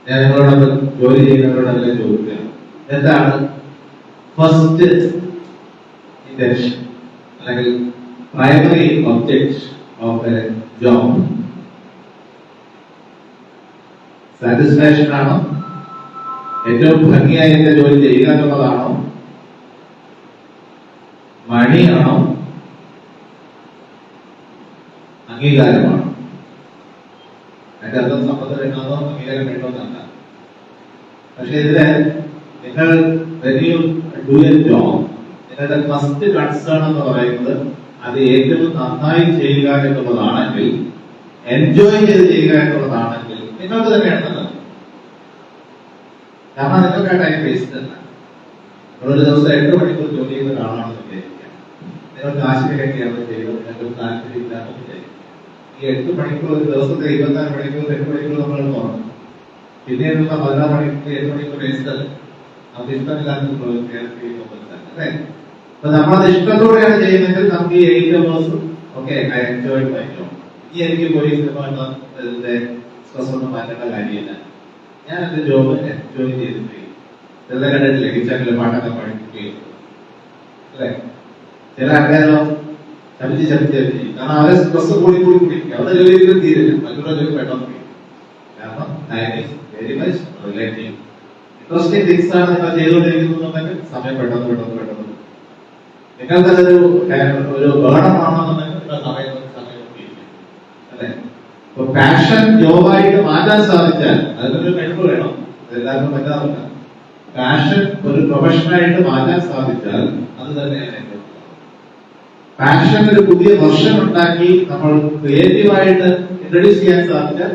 A: ഞാൻ നിങ്ങളോട് ജോലി ചെയ്യുന്നവരോട് അതിനെ ചോദിക്കുകയാണ്, എന്താണ് ഫസ്റ്റ് ഇന്റൻഷൻ അല്ലെങ്കിൽ primary object of A job? Satisfaction ആണോ? ഏറ്റവും ഭംഗിയായി എന്റെ ജോലി ചെയ്യുക എന്നുള്ളതാണോ? മണിയാണോ? അംഗീകാരമാണോ? അതിന്റെ അർത്ഥം സമ്പത്ത് വേണമെന്നോ അംഗീകാരം വേണമെന്നല്ല. പക്ഷെ ഇതില് നിങ്ങൾ ജോബ് നിങ്ങളുടെ ഫസ്റ്റ് കൺസേൺ എന്ന് പറയുന്നത് അത് ഏറ്റവും നന്നായി ചെയ്യുക എന്നുള്ളതാണെങ്കിൽ എൻജോയ് ചെയ്ത് ചെയ്യുക എന്നുള്ളതാണെങ്കിൽ നിങ്ങൾക്ക് തന്നെയാണ് നല്ലത്. കാരണം നിങ്ങൾക്ക് ആ ടൈം വേസ്റ്റ് അല്ല. നിങ്ങളൊരു ദിവസം 8 മണിക്കൂർ ജോലി ചെയ്യുന്ന ഒരാളാണെന്ന് വിചാരിക്കാം. നിങ്ങൾ കാശിനൊക്കെയാണ് ചെയ്തത്, നിങ്ങൾക്ക് താല്പര്യമില്ലാന്ന് വിചാരിക്കും. ഈ 8 മണിക്കൂർ ഒരു ദിവസത്തെ 24 മണിക്കൂർ 8 മണിക്കൂർ നമ്മൾ തുറന്നു, പിന്നീടുള്ള 16 മണിക്കൂർ 7 മണിക്കൂർ വേസ്റ്റ് അല്ല. നമുക്ക് ഇഷ്ടമില്ലാത്ത അല്ലേ? അപ്പൊ നമ്മളത് ഇഷ്ടത്തോടെയാണ് ചെയ്യുന്നതെങ്കിൽ നമുക്ക് ഈ 8 hours okay I enjoy my job. ഈ എനിക്ക് പോയി ഇതിന്റെ സ്ട്രെസ് ഒന്നും മാറ്റേണ്ട കാര്യമില്ല. ഞാൻ എന്റെ ജോബ് എൻജോയ് ചെയ്തിട്ട് ചില കണ്ടിട്ടില്ലേ ടീച്ചറിലെ പാട്ടൊക്കെ പഠിക്കുകയും അല്ലെ? ചില ആൾക്കാരോ ചമിച്ച് കാരണം അവരെ സ്ട്രെസ് കൂടി അവരുടെ ജോലിയിലും തീരില്ല, മറ്റുള്ള ജോലി പെട്ടെന്ന് തീരും. കാരണം very much relative interesting things ആണ് നിങ്ങൾ ചെയ്തുകൊണ്ടിരിക്കുന്നുണ്ടെങ്കിൽ സമയം പെട്ടെന്ന് നിങ്ങൾക്കതൊരു ബേണമാണെന്നുണ്ടെങ്കിൽ സമയം അല്ലെ? ഇപ്പൊ പാഷൻ ജോബായിട്ട് മാറ്റാൻ സാധിച്ചാൽ അതിനൊരു കഴിവ് വേണം, എല്ലാവർക്കും പറ്റാറില്ല. പാഷൻ ഒരു പ്രൊഫഷനായിട്ട് മാറ്റാൻ സാധിച്ചാൽ അത് തന്നെയാണ് പാഷൻ. ഒരു പുതിയ വെർഷൻ ഉണ്ടാക്കി നമ്മൾ ക്രിയേറ്റീവായിട്ട് ഇൻട്രൊഡ്യൂസ് ചെയ്യാൻ സാധിച്ചാൽ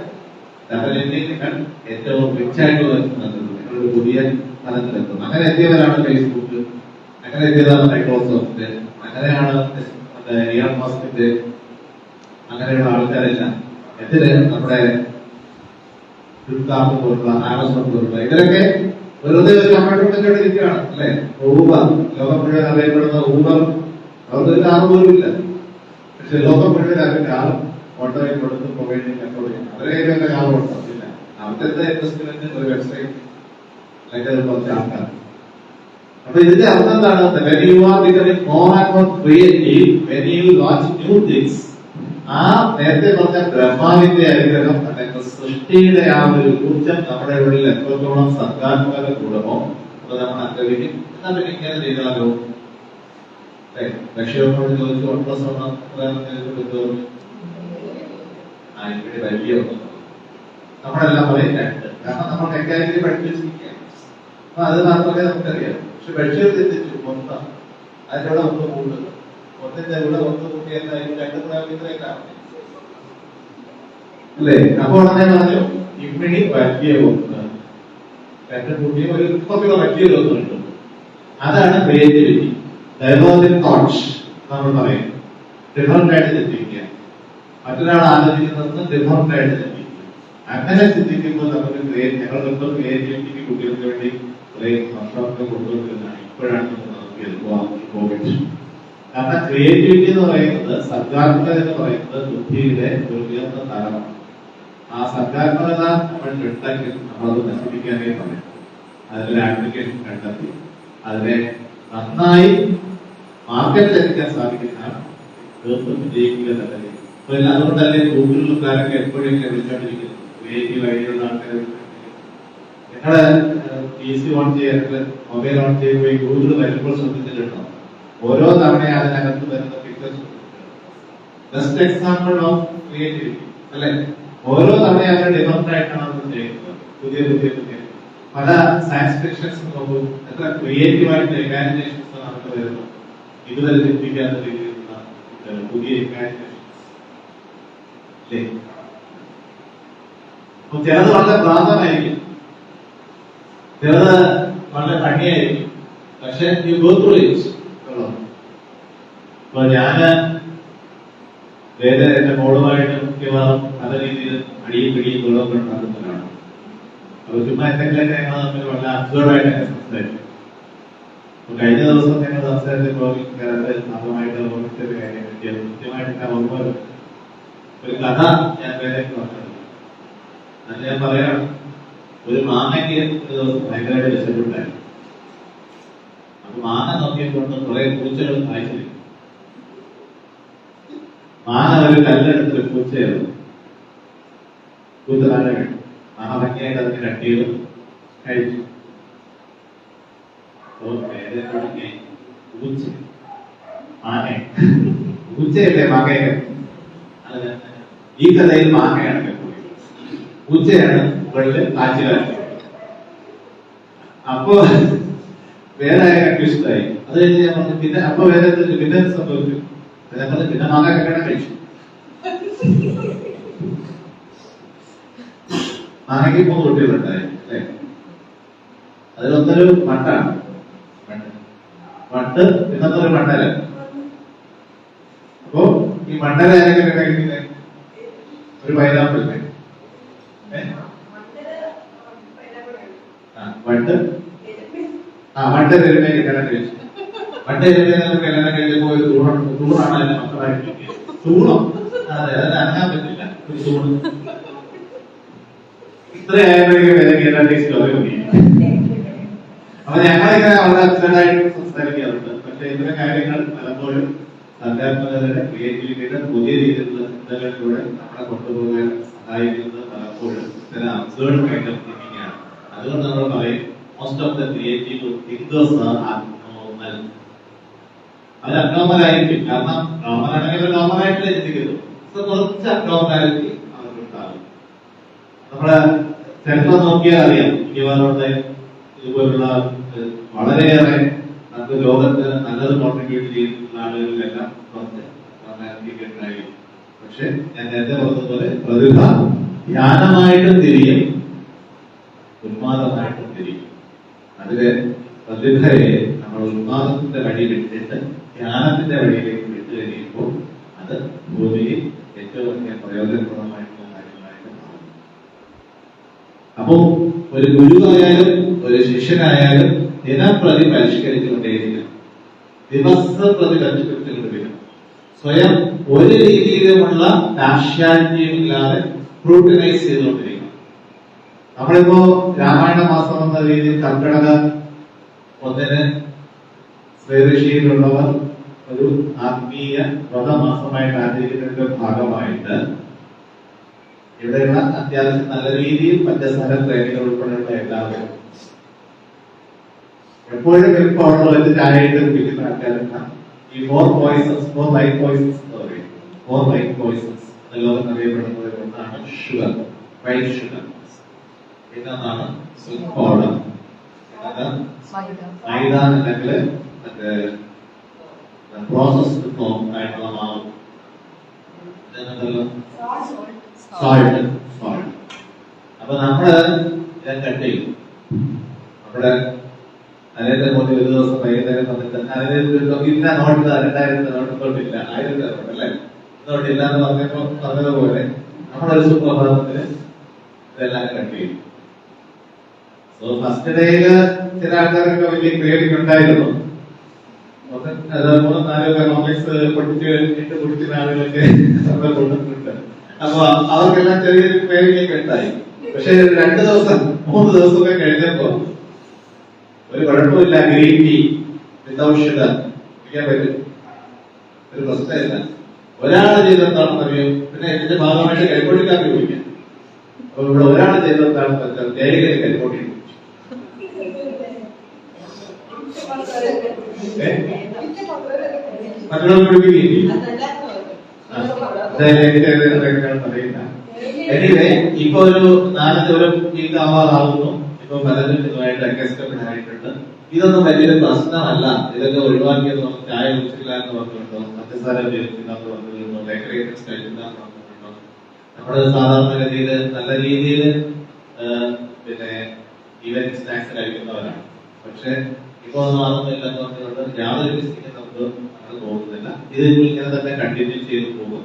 A: നിങ്ങൾ ഏറ്റവും റിച്ച് ആയിട്ടുള്ള നിങ്ങളൊരു പുതിയ തലത്തിലെത്തും. അങ്ങനെ എത്തിയവരാണ് ഫേസ്ബുക്ക്, അങ്ങനെ എത്തിയതാണ് മൈക്രോസോഫ്റ്റ്, അങ്ങനെയാണ് ഇയാൻ മസ്കിന്റെ, അങ്ങനെയുള്ള ആൾക്കാരെല്ലാം എന്തിന് നമ്മുടെ ഫ്ലിപ്കാർട്ട് പോലുള്ള ആമസോൺ പോലുള്ള ഇവരൊക്കെ വെറുതെ ഒരു കമ്പ്യൂട്ടറിന്റെ ഇരിക്കുകയാണ് അല്ലെ? ഊബർ, ലോകം മുഴുവൻ അറിയപ്പെടുന്ന ഊബർ, അവർക്കൊരു കാർ പോലും ഇല്ല. പക്ഷെ ലോകം മുഴുവൻ അവരുടെ കാർ ഓട്ടോയിൽ കൊടുത്ത് പ്രൊവൈഡ് അവരെ കാർ കൊടുത്തില്ല. അവരുടെ ഇൻവെസ്റ്റ്മെന്റ് ഒരു വെബ്സൈറ്റ് അല്ലെങ്കിൽ കുറച്ച് ആൾക്കാർ. അപ്പൊ ഇതിന്റെ അർത്ഥം എന്താണ്? When you are becoming more and more creative, when you launch new things, ആ നേരത്തെ പറഞ്ഞ ബ്രഹ്മാവിന്റെ അനുഗ്രഹം അല്ലെങ്കിൽ സൃഷ്ടിയുടെ ആ ഒരു ഊർജം നമ്മുടെ ഉള്ളിൽ എത്രത്തോളം സർഗാത്മകത കൂടുമോ അത് നമ്മൾ അനുഭവിക്കും. എന്നാൽ പിന്നെ ഇങ്ങനെ ചെയ്താലോ? ലക്ഷ്യമോട് ചോദിച്ചു 1+1 ഇവിടെ വലിയ ഒന്നും നമ്മളെല്ലാം പറയും 2. കാരണം നമ്മൾ മെക്കാനിക്കലി പഠിപ്പിച്ചിരിക്കുകയാണ്. അപ്പൊ അത് മാത്രമേ നമുക്കറിയാം. പക്ഷെ ബഷീർ ചിന്തിച്ചു 1, അതിന്റെ കൂടെ 1 കൂടുക, 1ന്റെ കൂടെ 1 കൂട്ടിയാൽ 2 കൂടെ ഇത്രയൊക്കെയാണ് അല്ലേ? അപ്പോൾ ഉടനെ പറഞ്ഞു ഇമ്മിണി വലിയ 1, 2 കൂട്ടിയ ഒരു കുറച്ചുകൂടെ വലിയൊരു 1 കിട്ടും. അതാണ് ക്രിയേറ്റിവിറ്റി. ഡൈവേർജന്റ് തോട്ട്സ് നമ്മൾ പറയും. ഡിഫറന്റ് ആയിട്ട് ചിന്തിക്കുക, മറ്റൊരാൾ ആലോചിക്കുന്നത് ഡിഫറന്റ് ആയിട്ട് ചിന്തിക്കുക. അങ്ങനെ ചിന്തിക്കുമ്പോൾ നമുക്ക് ഞങ്ങളിപ്പോൾ ക്രിയേറ്റിവിറ്റിക്ക് കുട്ടികൾക്ക് വേണ്ടി കുറെ വർഷമൊക്കെ കൊണ്ടുവരുന്നതാണ്. ഇപ്പോഴാണ് നമുക്ക് കോവിഡ്. കാരണം ക്രിയേറ്റിവിറ്റി എന്ന് പറയുന്നത്, സർഗാത്മകത എന്ന് പറയുന്നത് ബുദ്ധിയുടെ ഒരു ഉയർന്ന തലമാണ്. ആ സർഗാത്മകത നമ്മൾ ഉണ്ടെങ്കിൽ നമ്മളത് നശിപ്പിക്കാനേ പറയും. അതിനൊരു ആപ്ലിക്കേഷൻ കണ്ടെത്തി അതിനെ നന്നായി മാർക്കറ്റിലെത്തിക്കാൻ സാധിക്കുന്നതാണ് തീർത്തും വിജയിക്കുക തന്നെ. അതുകൊണ്ടല്ലേ ഗൂഗിളിലൊക്കെ എപ്പോഴും ഇങ്ങനെ വിളിച്ചോണ്ടിരിക്കുന്നത് ക്രിയേറ്റീവ് ഐഡിയുള്ള ആൾക്കാരെ. നിങ്ങള് PC ഓൺ ചെയ്യാറ്, മൊബൈൽ ഓൺ ചെയ്യുമ്പോൾ ഈ ഗൂഗിൾ വരുമ്പോൾ ശ്രദ്ധിച്ചിട്ടുണ്ടോ? ഓരോ തവണ അതിനകത്ത് വരുന്ന pictures. Best example of creativity അല്ലെ? ഓരോ തവണ അവർ ഡിഫറന്റ് ആയിട്ടാണ് അത് ചെയ്യുന്നത്. പുതിയ പല സയൻസ് ഫിക്ഷൻസ് നോക്കൂ, എത്ര ക്രിയേറ്റീവ് ആയിട്ട് ഇമാജിനേഷൻസ് നമുക്ക് വരുന്നു. ഇതുവരെ ചിന്തിക്കാത്ത രീതിയിലുള്ള പുതിയ ഇമാജിനേഷൻസ്. ചിലത് വളരെ പ്രാന്തമായിരിക്കും, ചിലത് വളരെ ഭംഗിയായിരിക്കും. പക്ഷെ ഈ ഗോത്രൂസ് ഇപ്പൊ ഞാന് വേറെ എന്റെ മോളുമായിട്ട് മിക്കവാറും പല രീതിയിൽ അടിയും പിടിയും തുളവൊക്കെ ഉണ്ടാക്കുന്നവരാണ്. അപ്പൊ ചുമ്മാ എന്തെങ്കിലും ഞങ്ങൾ തമ്മിൽ വളരെ അബ്സോർഡായിട്ട് സംസാരിക്കും. കഴിഞ്ഞ ദിവസം ഞങ്ങൾ സംസാരിച്ചപ്പോൾ ഭാഗമായിട്ട് ഓർമ്മിച്ചൊരു കാര്യം കൃത്യമായിട്ട് ഞാൻ ഓർമ്മ ഒരു കഥ ഞാൻ വേറെ പറഞ്ഞത്. അത് ഞാൻ പറയാണ്. ഒരു മാങ്ങയ്ക്ക് ഒരു ദിവസം ഭയങ്കരമായിട്ട് വിശപ്പുണ്ടായിരുന്നു. അപ്പൊ മാങ്ങ നോക്കിയപ്പോൾ കുറെ പൂച്ചകൾ കായ്ച്ചിരിക്കും. മാങ്ങ ഒരു കല്ലെടുത്ത് പൂച്ചയായിരുന്നു. പൂച്ച താഴെ കഴിച്ചു. മാങ്ങ ഭംഗിയായിട്ട് അതിന് കട്ട് ചെയ്ത് കഴിച്ചു. പൂച്ചയല്ലേ മാങ്ങയെ? ഈ കഥയിൽ മാങ്ങയാണ് പൂച്ചയാണ് മുകളില് കാച്ചു കാച്ചു. അപ്പൊ വേറെ കൺഫ്യൂഷനായി. അത് കഴിഞ്ഞ് ഞാൻ പറഞ്ഞു പിന്നെ അപ്പൊ വേറെ പിന്നെ സംഭവിച്ചു. പിന്നെ മാങ്ങ കല്യാണം കഴിച്ചു. ആകെ 3 കുട്ടികളുണ്ടായി അല്ലേ? അതിലൊന്നൊരു മട്ടാണ്. മട്ട് ഇന്നത്തൊരു മണ്ടല. അപ്പോ ഈ മണ്ടല ആരെങ്കിലും കഴിക്കുന്നത് ഒരു പൈനാപ്പിളിനെ വണ്ട് എരുമയെ കല്യാണം കഴിച്ചു. വണ്ട് എരുമയെ കല്യാണം കഴിച്ചപ്പോ ഒരു തൂണാണ് അതിന്റെ മക്കളായിട്ട് തൂണം. അതെ, അതിന് അനങ്ങാൻ പറ്റില്ല. ഒരു തൂണ് ഇത്രയായപ്പോഴേക്കും വില കേരള സ്റ്റോറി മതി. അപ്പൊ ഞങ്ങളിങ്ങനെ വളരെ അബ്സർഡായിട്ട് സംസാരിക്കാറുണ്ട്. പക്ഷെ ഇത്തരം കാര്യങ്ങൾ പലപ്പോഴും സർഗാത്മകതയുടെ ക്രിയേറ്റിവിറ്റിയുടെ പുതിയ രീതിയിലുള്ള ചിന്തകളിലൂടെ നമ്മളെ കൊണ്ടുപോകാൻ സഹായിക്കുന്നത് പലപ്പോഴും ഇത്തരം അബ്സേർഡ് കൈൻഡ് ഓഫ് തിങ്കിങ് ആണ്. അതുകൊണ്ട് നമ്മൾ പറയും most of the creative thinkers are abnormal. അവർ അബ്നോർമൽ ആയിരിക്കും. കാരണം നോർമൽ ആണെങ്കിൽ നോർമലായിട്ടല്ലേ ചിന്തിക്കുന്നു. കുറച്ച് അബ്നോർമാലിറ്റി അവർക്കുണ്ടാകും. നമ്മളെ ചരിത്രം നോക്കിയാൽ അറിയാം. മിക്കവാറും ഇതുപോലുള്ള വളരെയേറെ നമുക്ക് ലോകത്ത് നല്ലത് കോൺട്രിബ്യൂട്ട് ചെയ്തിട്ടുള്ള ആളുകളിലെല്ലാം കുറച്ച് ഉണ്ടായി. പക്ഷെ ഞാൻ നേരത്തെ പറഞ്ഞതുപോലെ പ്രതിഭ ധ്യാനമായിട്ടും തിരിയും, ഉന്മാദമായിട്ടും തിരിയും. അതില് പ്രതിഭയെ നമ്മൾ ഉന്മാദത്തിന്റെ വഴി വിട്ടിട്ട് ധ്യാനത്തിന്റെ വഴിയിലേക്ക് വിട്ടു കഴിയുമ്പോൾ അത് ഭൂമിയിൽ ഏറ്റവും വലിയ പ്രയോജനപ്രദമായിട്ടുള്ള കാര്യങ്ങളായിട്ട് മാറും. അപ്പോ ഒരു ഗുരുവായാലും ഒരു ശിഷ്യനായാലും ദിനപ്രതി പരിഷ്കരിച്ചുകൊണ്ടേയിരിക്കണം. ദിവസപ്രതി പരിഷ്കരിച്ചുകൊണ്ടിരിക്കണം. സ്വയം ഒരു രീതിയിലുമുള്ള പാർഷ്യാലിറ്റിയുമില്ലാതെ സ്ക്രൂട്ടിനൈസ് ചെയ്തുകൊണ്ടിരിക്കണം. നമ്മളിപ്പോ രാമായണ മാസം എന്ന രീതിയിൽ കർക്കിടക 1 ശ്രീഋഷിയിലുള്ളവർ ഒരു ആത്മീയ വ്രതമാസമായിട്ട് ആചരിക്കുന്നതിന്റെ ഭാഗമായിട്ട് ഇവിടെയുള്ള അത്യാവശ്യം നല്ല രീതിയിൽ പഞ്ചസാര പ്രേമികൾ ഉൾപ്പെടെയുള്ള എല്ലാവരും എപ്പോഴും പൗഡർ വെച്ച് ചായയിട്ട് കുടിക്കുന്ന ആൾക്കാരെല്ലാം ഈ 4 വൈറ്റ് പോയിസൺസ് എന്ന് പറയും. 4 വൈറ്റ് പോയിസൺസ് ലോകം അറിയപ്പെടുന്നത് ഒന്നാണ് ഷുഗർ, വൈറ്റ് ഷുഗർ. പിന്നൊന്നാണ് സിൽക്ക് പൗഡർ, മൈദ അല്ലെങ്കിൽ മറ്റേ പ്രോസസ്ഡ് ഫോം ആയിട്ടുള്ള മാവ്, സോൾട്ട്. അപ്പൊ നമ്മള് ഞാൻ കട്ട് ചെയ്യും. നമ്മുടെ നരേന്ദ്ര മോദി ഒരു ദിവസം വൈകുന്നേരം വന്നിട്ട് ഇന്ന നോട്ട് 2000 നോട്ടില്ല 1000 നോട്ട് അല്ലെ നോട്ടില്ല എന്ന് പറഞ്ഞതുപോലെ നമ്മളൊരു സുപ്രഭാതത്തിന് ഇതെല്ലാം കട്ട് ചെയ്യും. സോ ഫസ്റ്റ് ഡേയില് ചില ആൾക്കാരൊക്കെ വലിയ ക്രിയേറ്റിംഗ് ഉണ്ടായിരുന്നു. 3-4 എക്കണോമിക്സ് പൊട്ടിക്കുന്ന ആളുകളൊക്കെ കൊണ്ടിട്ടുണ്ട്. അപ്പൊ അവർക്കെല്ലാം ചെറിയൊരു ക്രിയേറ്റിംഗ് ഉണ്ടായി. പക്ഷെ 2 ദിവസം 3 ദിവസമൊക്കെ കഴിഞ്ഞപ്പോ ഒരു കുഴപ്പമില്ല, ഗ്രീൻ ടീ വിത്തൗട്ട് ഷുഗർ കുടിക്കാൻ പറ്റും, ഒരു പ്രശ്നമില്ല. ഒരാള് ചെയ്തെന്താണെന്ന് അറിയും. പിന്നെ ഇതിന്റെ ഭാഗമായിട്ട് കരിപ്പൊടിക്കാർക്ക് കുടിക്കാം. അപ്പൊ ഇവിടെ ഒരാള് ചെയ്തെന്താണെന്ന് വെച്ചാൽ തേയിലയിൽ കരിപ്പൊടി മറ്റുള്ളവർ കുടിക്കുകയും അറിയില്ല. എനിവേ ഇപ്പൊ ഒരു 4 ദിവസം വീക്ക് ആവാറാവുന്നു. ഇപ്പൊ പലരും ഇതുമായിട്ട് അക്സെപ്റ്റബിൾ ആയിട്ടുണ്ട്. ഇതൊന്നും വലിയൊരു പ്രശ്നമല്ല. ഇതൊക്കെ ഒഴിവാക്കിയത് നമുക്ക് ചായ കുടിച്ചില്ല എന്ന് പറഞ്ഞിട്ടുണ്ടോ, പഞ്ചസാര ഉപയോഗിച്ചില്ല എന്ന് പറഞ്ഞിട്ടുണ്ടോ, ബേക്കറി ഐറ്റംസ് കഴിച്ചില്ല എന്ന് പറഞ്ഞിട്ടുണ്ടോ. നമ്മുടെ സാധാരണഗതിയിൽ നല്ല രീതിയിൽ പിന്നെ ഈവനിങ് സ്നാക്സ് കഴിക്കുന്നവരാണ്. പക്ഷെ ഇപ്പൊ ഒന്നും ആകുന്നില്ലെന്ന് പറഞ്ഞുകൊണ്ട് യാതൊരു വിശ്വസിക്കാൻ നമുക്ക് അങ്ങനെ തോന്നുന്നില്ല. ഇത് ഇങ്ങനെ തന്നെ കണ്ടിന്യൂ ചെയ്ത് പോകും.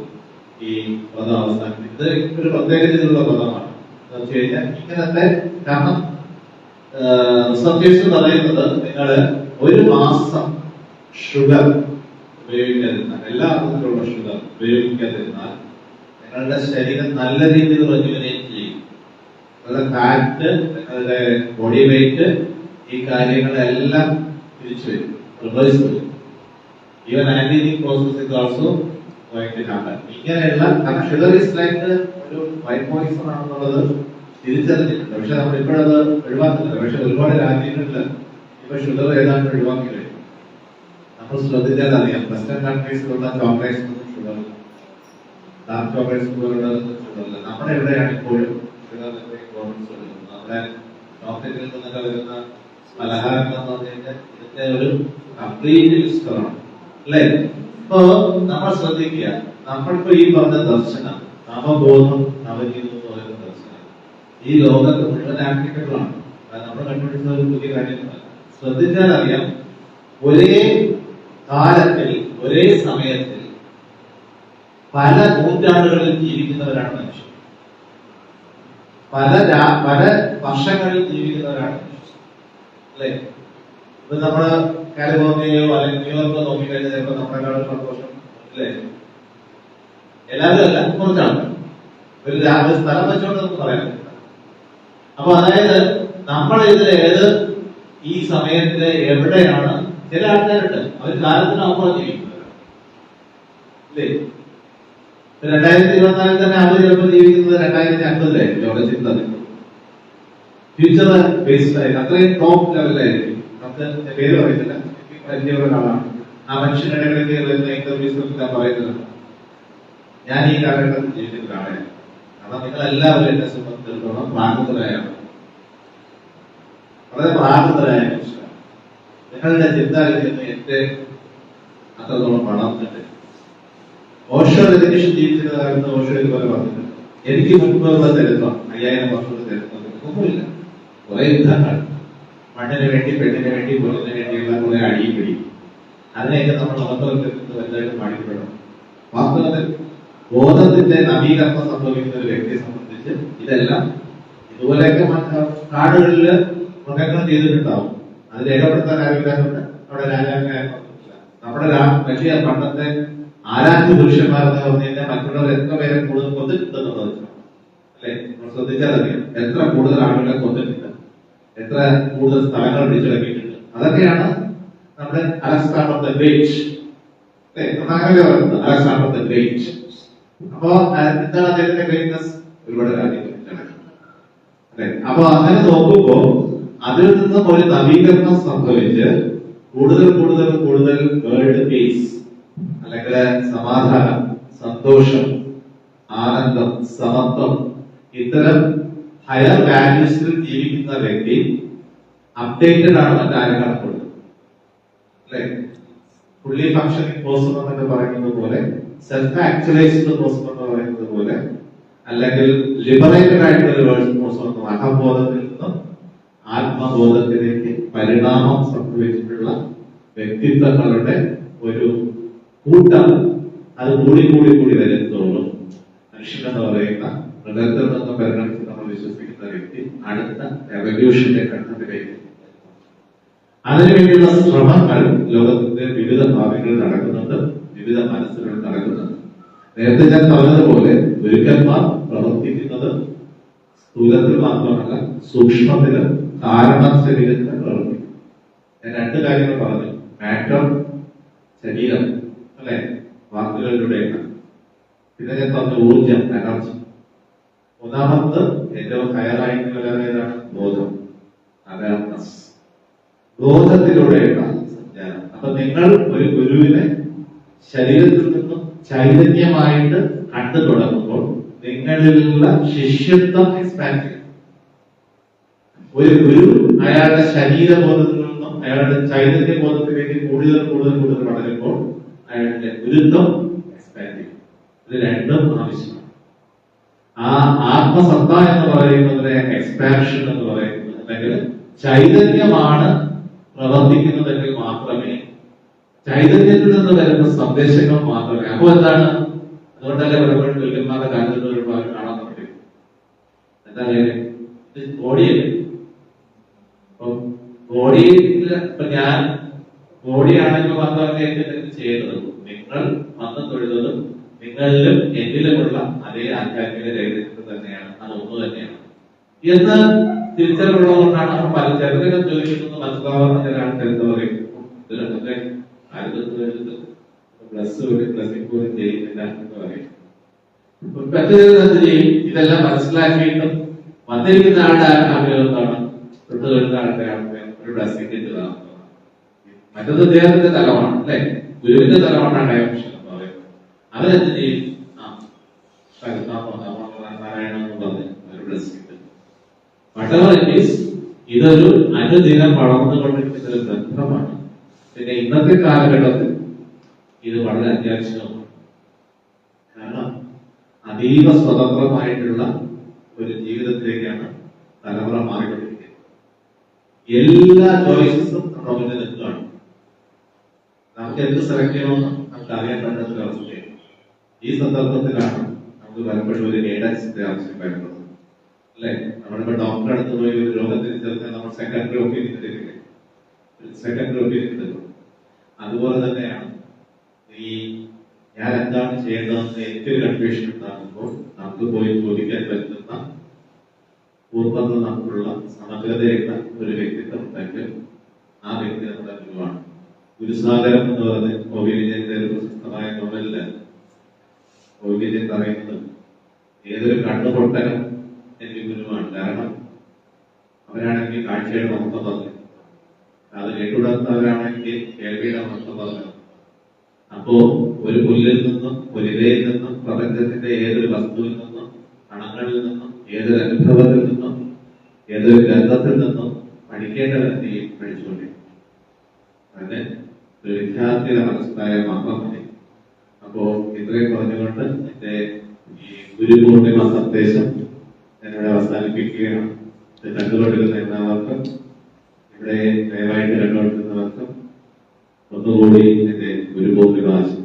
A: ഈ വ്രതം അവസാനം ഇത് ഒരു പ്രത്യേക രീതിയിലുള്ള വ്രതമാണ് എന്ന് വെച്ച് കഴിഞ്ഞാൽ ഇങ്ങനത്തെ. കാരണം റിസർച്ചേഴ്സ് പറയുന്നത് നിങ്ങൾ 1 മാസം ഷുഗർ ഉപയോഗിക്കാതിരുന്നാൽ, എല്ലാ അർത്ഥത്തിലുള്ള ഷുഗർ ഉപയോഗിക്കാതിരുന്നാൽ നിങ്ങളുടെ ശരീരം നല്ല രീതിയിൽ റെജുവിനേറ്റ് ചെയ്യും. നിങ്ങളുടെ ഫാറ്റ്, നിങ്ങളുടെ ബോഡി വെയിറ്റ്, ഈ കാര്യങ്ങളെല്ലാം തിരിച്ചു വരും, റിവേഴ്സ് വരും. Even anti process is also going to happen. ഇങ്ങനെയുള്ള, കാരണം ഷുഗർ ഇസ് ലൈക്ക് ഒരു വൈറ്റ് പോയിസൺ ആണെന്നുള്ളത് തിരിച്ചറിഞ്ഞിട്ടുണ്ട്. പക്ഷെ നമ്മൾ ഇപ്പോഴത് ഒഴിവാക്കുന്നില്ല. പക്ഷെ ഒരുപാട് രാജ്യങ്ങളിൽ ഇപ്പൊ ഷുഗർ ഏതാണ്ട് ഒഴിവാക്കി കഴിഞ്ഞു. നമ്മൾ ശ്രദ്ധിച്ചാൽ അറിയാം, വെസ്റ്റേൺ കൺട്രീസിലുള്ള ചോക്ലേറ്റ്സ് ഷുഗർ, ഡാർക്ക് ചോക്ലേറ്റ്സ് പോലുള്ള ഷുഗറില്ല. നമ്മുടെ എവിടെയാണ് ഇപ്പോഴും ഷുഗറിന്റെ ഇമ്പോർട്ടൻസ് കൊടുക്കുന്നത്. നമ്മുടെ ചോക്ലേറ്റിൽ നിന്നൊക്കെ വരുന്ന പലഹാരങ്ങൾ എന്ന് പറഞ്ഞു കഴിഞ്ഞാൽ ഇതിന്റെ ഒരു കംപ്ലീറ്റ് ലിസ്റ്ററാണ് അല്ലേ. ഇപ്പോ നമ്മൾ ശ്രദ്ധിക്കുക, നമ്മളിപ്പോ ഈ പറഞ്ഞ ദർശനം നവബോധം നവജീവിതം എന്ന് പറയുന്ന ദർശനം ഈ ലോകത്ത് മുഴുവൻ ആപ്ലിക്കബിൾ ആണ്. അത് നമ്മൾ കണ്ടുപിടിച്ച ഒരു പുതിയ കാര്യങ്ങളല്ല. ശ്രദ്ധിച്ചാൽ അറിയാം, ഒരേ കാലത്തിൽ ഒരേ സമയത്തിൽ പല നൂറ്റാണ്ടുകളിൽ ജീവിക്കുന്നവരാണ് മനുഷ്യർ. പല വർഷങ്ങളിൽ ജീവിക്കുന്നവരാണ് മനുഷ്യർ, അല്ലെ? ഇപ്പൊ നമ്മള് കാലിഫോർണിയയോ അല്ലെങ്കിൽ ന്യൂയോർക്കോ നോക്കിക്കഴിഞ്ഞാൽ ചിലപ്പോൾ നമ്മളെക്കാളും 10 വർഷം, അല്ലേ? എല്ലാവരും അല്ല, കുറച്ചാണ്. ഒരു സ്ഥലം വെച്ചോണ്ട് നമുക്ക് പറയാൻ പറ്റില്ല. അപ്പൊ അതായത് നമ്മൾ ഇതിൽ ഏത് ഈ സമയത്തില് എവിടെയാണ്? ചില ആൾക്കാരുണ്ട് അവർ കാലത്തിനപ്പുറം ജീവിക്കുന്നവരാണ്, അല്ലേ? 2024 തന്നെ അവർ ചിലപ്പോൾ ജീവിക്കുന്നത് 2050 അവിടെ ചിന്ത ഫ്യൂച്ചർ ബേസ്ഡ് ആയിട്ട് അത്രയും ടോപ്പ് ലെവലിലായിരിക്കും. നമുക്ക് പേര് പറയുന്നില്ല, പരിചയമുള്ള ആളാണ്. ആ മനുഷ്യന്റെ ഇടയ്ക്ക് വരുന്ന ഇന്റർവ്യൂസ് ഞാൻ പറയുന്നത്, ഞാൻ ഈ കാലഘട്ടത്തിൽ ജീവിക്കുന്ന ഒരാളാണ്. കാരണം നിങ്ങൾ എല്ലാവരും എന്നെ സംബന്ധിച്ചിടത്തോളം പ്രാകൃതരായാണ്, വളരെ പ്രാകൃതരായ മനുഷ്യരാണ്. നിങ്ങളുടെ ചിന്താഗതിയൊന്നും എന്റെ അത്രത്തോളം വളർന്നിട്ട് ഓഷോ രതീഷ് ജീവിച്ചിരുന്ന കാലത്ത് ഓഷോ ഇതുപോലെ പറഞ്ഞിട്ടുണ്ട്, എനിക്ക് മുൻപുള്ള ചരിത്രം 5000 വർഷത്തെ ചരിത്രം ഒന്നുമില്ല. കുറെ യുദ്ധങ്ങൾ, മണ്ണിന് വേണ്ടി, പെണ്ണിന് വേണ്ടി, പൊന്നിന് വേണ്ടിയുള്ള കുറെ അടിയും പിടിയും, അതിനെയൊക്കെ നമ്മൾ അവസരത്തിൽ വലുതായിട്ട് പാടിപ്പെടണം. വാസ്തവത്തിൽ ബോധത്തിന്റെ നവീകരണം സംഭവിക്കുന്ന ഒരു വ്യക്തിയെ സംബന്ധിച്ച് ഇതെല്ലാം ഇതുപോലെയൊക്കെ കാടുകളില് മൃഗങ്ങൾ ചെയ്തിട്ടുണ്ടാവും. അത് രേഖപ്പെടുത്താൻ ആഗ്രഹിക്കാറുണ്ട്. അവിടെ രാജാവിനെ നമ്മുടെ വലിയ പണ്ടത്തെ ആരാധ്യ പുരുഷന്മാരെന്ന് പറഞ്ഞു കഴിഞ്ഞാൽ മറ്റുള്ളവർ എത്ര പേരെ കൂടുതൽ കൊന്നിട്ടുണ്ടെന്നുള്ളത്, അല്ലെ? നമ്മൾ ശ്രദ്ധിച്ചാൽ അറിയാം എത്ര കൂടുതൽ ആളുകളെ കൊന്നിട്ടുണ്ട്, എത്ര കൂടുതൽ സ്ഥലങ്ങൾ പിടിച്ചടക്കിയിട്ടുണ്ട്. അതൊക്കെയാണ് നമ്മുടെ അലക്സാണ്ടർ ദ ഗ്രേറ്റ്, അല്ലെ? അങ്ങനെ പറയുന്നത് അലക്സാണ്ടർ ദ ഗ്രേറ്റ്. അപ്പോ എന്താണ് അദ്ദേഹത്തിന്റെ ഗ്രേറ്റ്നസ്? ഒരുപാട് കാര്യങ്ങൾ, അല്ലെ? അപ്പൊ അങ്ങനെ നോക്കുമ്പോ അതിൽ നിന്നും ഒരു നവീകരണം സംഭവിച്ച് കൂടുതൽ കൂടുതൽ കൂടുതൽ വേൾഡ് പീസ്, അല്ലെങ്കിൽ സമാധാനം, സന്തോഷം, ആനന്ദം, സമത്വം, ഇത്തരം ഹയർ വാല്യൂസിൽ ജീവിക്കുന്ന വ്യക്തി അപ്ഡേറ്റഡ് ആണ് മറ്റാരെക്കാളും കൂടുതൽ, അല്ലെ? ഫുള്ളി ഫങ്ഷനിങ് പേഴ്സൺ എന്നൊക്കെ പറയുന്നത് പോലെ, സെൽഫ് ആക്ച്വലൈസ്ഡ് പേഴ്സൺ എന്ന് പറയുന്നത് പോലെ, അല്ലെങ്കിൽ ലിബറേറ്റഡ് ആയിട്ടുള്ള ഒരു പേഴ്സൺ എന്ന് അഹബോധത്തിൽ നിന്നും ആത്മബോധത്തിലേക്ക് പരിണാമം സംഭവിച്ചിട്ടുള്ള വ്യക്തിത്വങ്ങളുടെ ഒരു കൂട്ടം. അത് കൂടി കൂടി കൂടി വരുന്നതോറും മനുഷ്യൻ എന്ന് പറയുന്ന മൃഗത്തിൽ നിന്ന് പരിണമിച്ച് നമ്മൾ വിശ്വസിക്കുന്ന വ്യക്തി അടുത്ത എവല്യൂഷന്റെ ഘട്ടത്തിലേക്ക്. അതിനുവേണ്ടിയുള്ള ശ്രമങ്ങൾ ലോകത്തിന്റെ വിവിധ ഭാഗങ്ങളിൽ നടക്കുന്നുണ്ട്, വിവിധ മനസ്സുകളിൽ നടക്കുന്നുണ്ട്. നേരത്തെ ഞാൻ പറഞ്ഞതുപോലെ ഗുരുക്കന്മാർ പ്രവർത്തിക്കുന്നത് സ്ഥൂലത്തിൽ മാത്രമല്ല, സൂക്ഷ്മത്തിലും കാരണ ശരീരത്തിൽ പ്രവർത്തിക്കും. ഞാൻ 2 കാര്യങ്ങൾ പറഞ്ഞു. മാറ്റർ, ശരീരം, അല്ലെ? വാക്കുകളിലൂടെയാണ്. പിന്നെ ഞാൻ പറഞ്ഞ ഊർജം, എനർജി. മൂന്നാമത് ഏറ്റവും ഹയറായിട്ടുള്ളതാണ് ബോധം, അവയർനെസ്. ബോധത്തിലൂടെയുള്ള സഞ്ചാരം. അപ്പൊ നിങ്ങൾ ഒരു ഗുരുവിനെ ശരീരത്തിൽ നിന്നും ചൈതന്യമായിട്ട് കണ്ടു തുടങ്ങുമ്പോൾ നിങ്ങളിലുള്ള ശിഷ്യത്വം എക്സ്പാൻഡ് ചെയ്യും. ഒരു ഗുരു അയാളുടെ ശരീരബോധത്തിൽ നിന്നും അയാളുടെ ചൈതന്യ ബോധത്തിലേക്ക് കൂടുതൽ കൂടുതൽ കൂടുതൽ വളരുമ്പോൾ അയാളുടെ ഗുരുത്വം എക്സ്പാൻഡ് ചെയ്യും. ഇത് രണ്ടും ആവശ്യമാണ്. ആ ആത്മസത്ത എന്ന് പറയുന്നതിലെ എക്സ്പാൻഷൻ എന്ന് പറയുന്നത്, അല്ലെങ്കിൽ ചൈതന്യമാണ് പ്രവർത്തിക്കുന്നതെങ്കിൽ മാത്രമേ, ചൈതന്യത്തിൽ നിന്ന് വരുന്ന സന്ദേശങ്ങൾ മാത്രമേ. അപ്പൊ എന്താണ്? അതുകൊണ്ടല്ലേ പലപ്പോഴും ഗുരുക്കന്മാരുടെ കാലത്ത് ഒരുപാട് കാണാൻ പറ്റും. എന്താ കാര്യം? ബോഡിയല്ലേ. ബോഡിയിൽ ഇപ്പൊ ഞാൻ ബോഡിയാണെങ്കിൽ മാത്രമേ എന്തെങ്കിലും ചെയ്യുന്നത്. നിങ്ങൾ വന്നു തൊഴുന്നതും നിങ്ങളിലും എന്നിലുമുള്ള അതേ ആധ്യാത്മിക ചൈതന്യത്തിൽ തന്നെയാണ്, അത് ഒന്ന് തന്നെയാണ് എന്ന് തിരിച്ചറിവുള്ളതുകൊണ്ടാണ് നമ്മൾ പല ചെറുതൊക്കെ ചോദിക്കുന്നത് മനസ്സിലാവുന്ന ചില ആൾക്കാർ എന്താ പറയും, ഇതിലൊക്കെ ബ്ലസ്സിംഗ് പോലും ചെയ്യുന്നില്ല എന്ന് പറയും. എന്ത് ചെയ്യും? ഇതെല്ലാം മനസ്സിലാക്കിയിട്ടും വന്നിരിക്കുന്ന ആളുടെ ആഗ്രഹം എന്താണ്? തൊട്ട് വരുന്ന ആളുടെ ഒരു ബ്ലസ്സിംഗ് ഇതാണ്. മറ്റത് അദ്ദേഹത്തിന്റെ തലമാണ്, അല്ലെ? ഗുരുവിന്റെ തലമാണ് ഡയമെൻഷൻ എന്ന് പറയുന്നത്. അവരെന്ത് ചെയ്യും? നാരായണ എന്ന് പറഞ്ഞ് ഒരു ബ്ലസ്സിംഗ്. ഇതൊരു അനുദിനം വളർന്നുകൊണ്ടിരിക്കുന്ന ഒരു ബന്ധമാണ്. പിന്നെ ഇന്നത്തെ കാലഘട്ടത്തിൽ ഇത് വളരെ അത്യാവശ്യമാണ്. കാരണം അതീവ സ്വതന്ത്രമായിട്ടുള്ള ഒരു ജീവിതത്തിലേക്കാണ് തലമുറ മാറിക്കൊണ്ടിരിക്കുന്നത്. എല്ലാ ചോയ്സസും നമ്മുടെ മുന്നിൽ നിൽക്കുകയാണ്. നമുക്ക് എന്ത് സെലക്ട് ചെയ്യണമെന്ന് നമുക്ക് അറിയാൻ പറ്റാത്ത ഒരു അവസ്ഥയാണ്. ഈ സന്ദർഭത്തിലാണ് നമുക്ക് പലപ്പോഴും ഒരു ഗൈഡൻസിന്റെ ആവശ്യം വരുന്നത്, അല്ലെ? നമ്മളിപ്പോ ഡോക്ടറെ അടുത്ത് പോയി ഒരു രോഗം തിരിച്ചെടുക്കാൻ നമ്മൾ സെക്കൻഡറി ഒപ്പീനിയൻ എടുക്കില്ലേ? സെക്കൻഡറി ഒപ്പീനിയൻ എടുക്കും. അതുപോലെ തന്നെയാണ് ഈ ഞാൻ എന്താണ് ചെയ്യേണ്ടതെന്ന് ഏറ്റവും കൺഫ്യൂഷൻ ഉണ്ടാകുമ്പോൾ നമുക്ക് പോയി ചോദിക്കാൻ പറ്റുന്ന പൂർണ്ണത നമുക്കുള്ള സമഗ്രതയുള്ള ഒരു വ്യക്തിത്വം ഉണ്ടെങ്കിൽ ആ വ്യക്തി നമ്മുടെ ഗുരുവാണ്. ഗുരുസാഗരം എന്ന് പറഞ്ഞ് ഒ.വി. വിജയന്റെ ഒരു പ്രശസ്തമായ നോവലില് ഒ.വി. വിജയൻ പറയുന്നത് ഏതൊരു കണ്ണുപൊട്ടനും എനിക്ക് ഗുരുവാണ്. കാരണം അവരാണെങ്കിൽ കാഴ്ചയുടെ മഹത്വം പറഞ്ഞു, അത് കേട്ടുടർന്നവരാണെങ്കിൽ കേൾവിയുടെ മഹത്വം പറഞ്ഞു. അപ്പോ ഒരു പുല്ലിൽ നിന്നും ഒരു ഇലയിൽ നിന്നും പ്രപഞ്ചത്തിന്റെ ഏതൊരു വസ്തുവിൽ നിന്നും കണങ്ങളിൽ നിന്നും ഏതൊരു അനുഭവത്തിൽ നിന്നും ഏതൊരു ഗ്രന്ഥത്തിൽ നിന്നും പഠിക്കേണ്ടവരെയും പഠിച്ചുകൊണ്ടിരിക്കും. അതിന് ഒരു വിദ്യാർത്ഥിയുടെ മനസ്സിലായ മാത്രം മതി. അപ്പോ ഇത്രയും പറഞ്ഞുകൊണ്ട് എന്റെ ഈ ഗുരുപൂർണിമ സന്ദേശം ഞാനിവിടെ അവസാനിപ്പിക്കുകയാണ്. ഇത് കണ്ടുകൊണ്ടിരുന്ന എല്ലാവർക്കും, ഇവിടെ ദയവായിട്ട് കണ്ടുകൊണ്ടിരുന്നവർക്കും ഒന്നുകൂടി എന്റെ ഗുരുപൂർണിമ ആശംസ.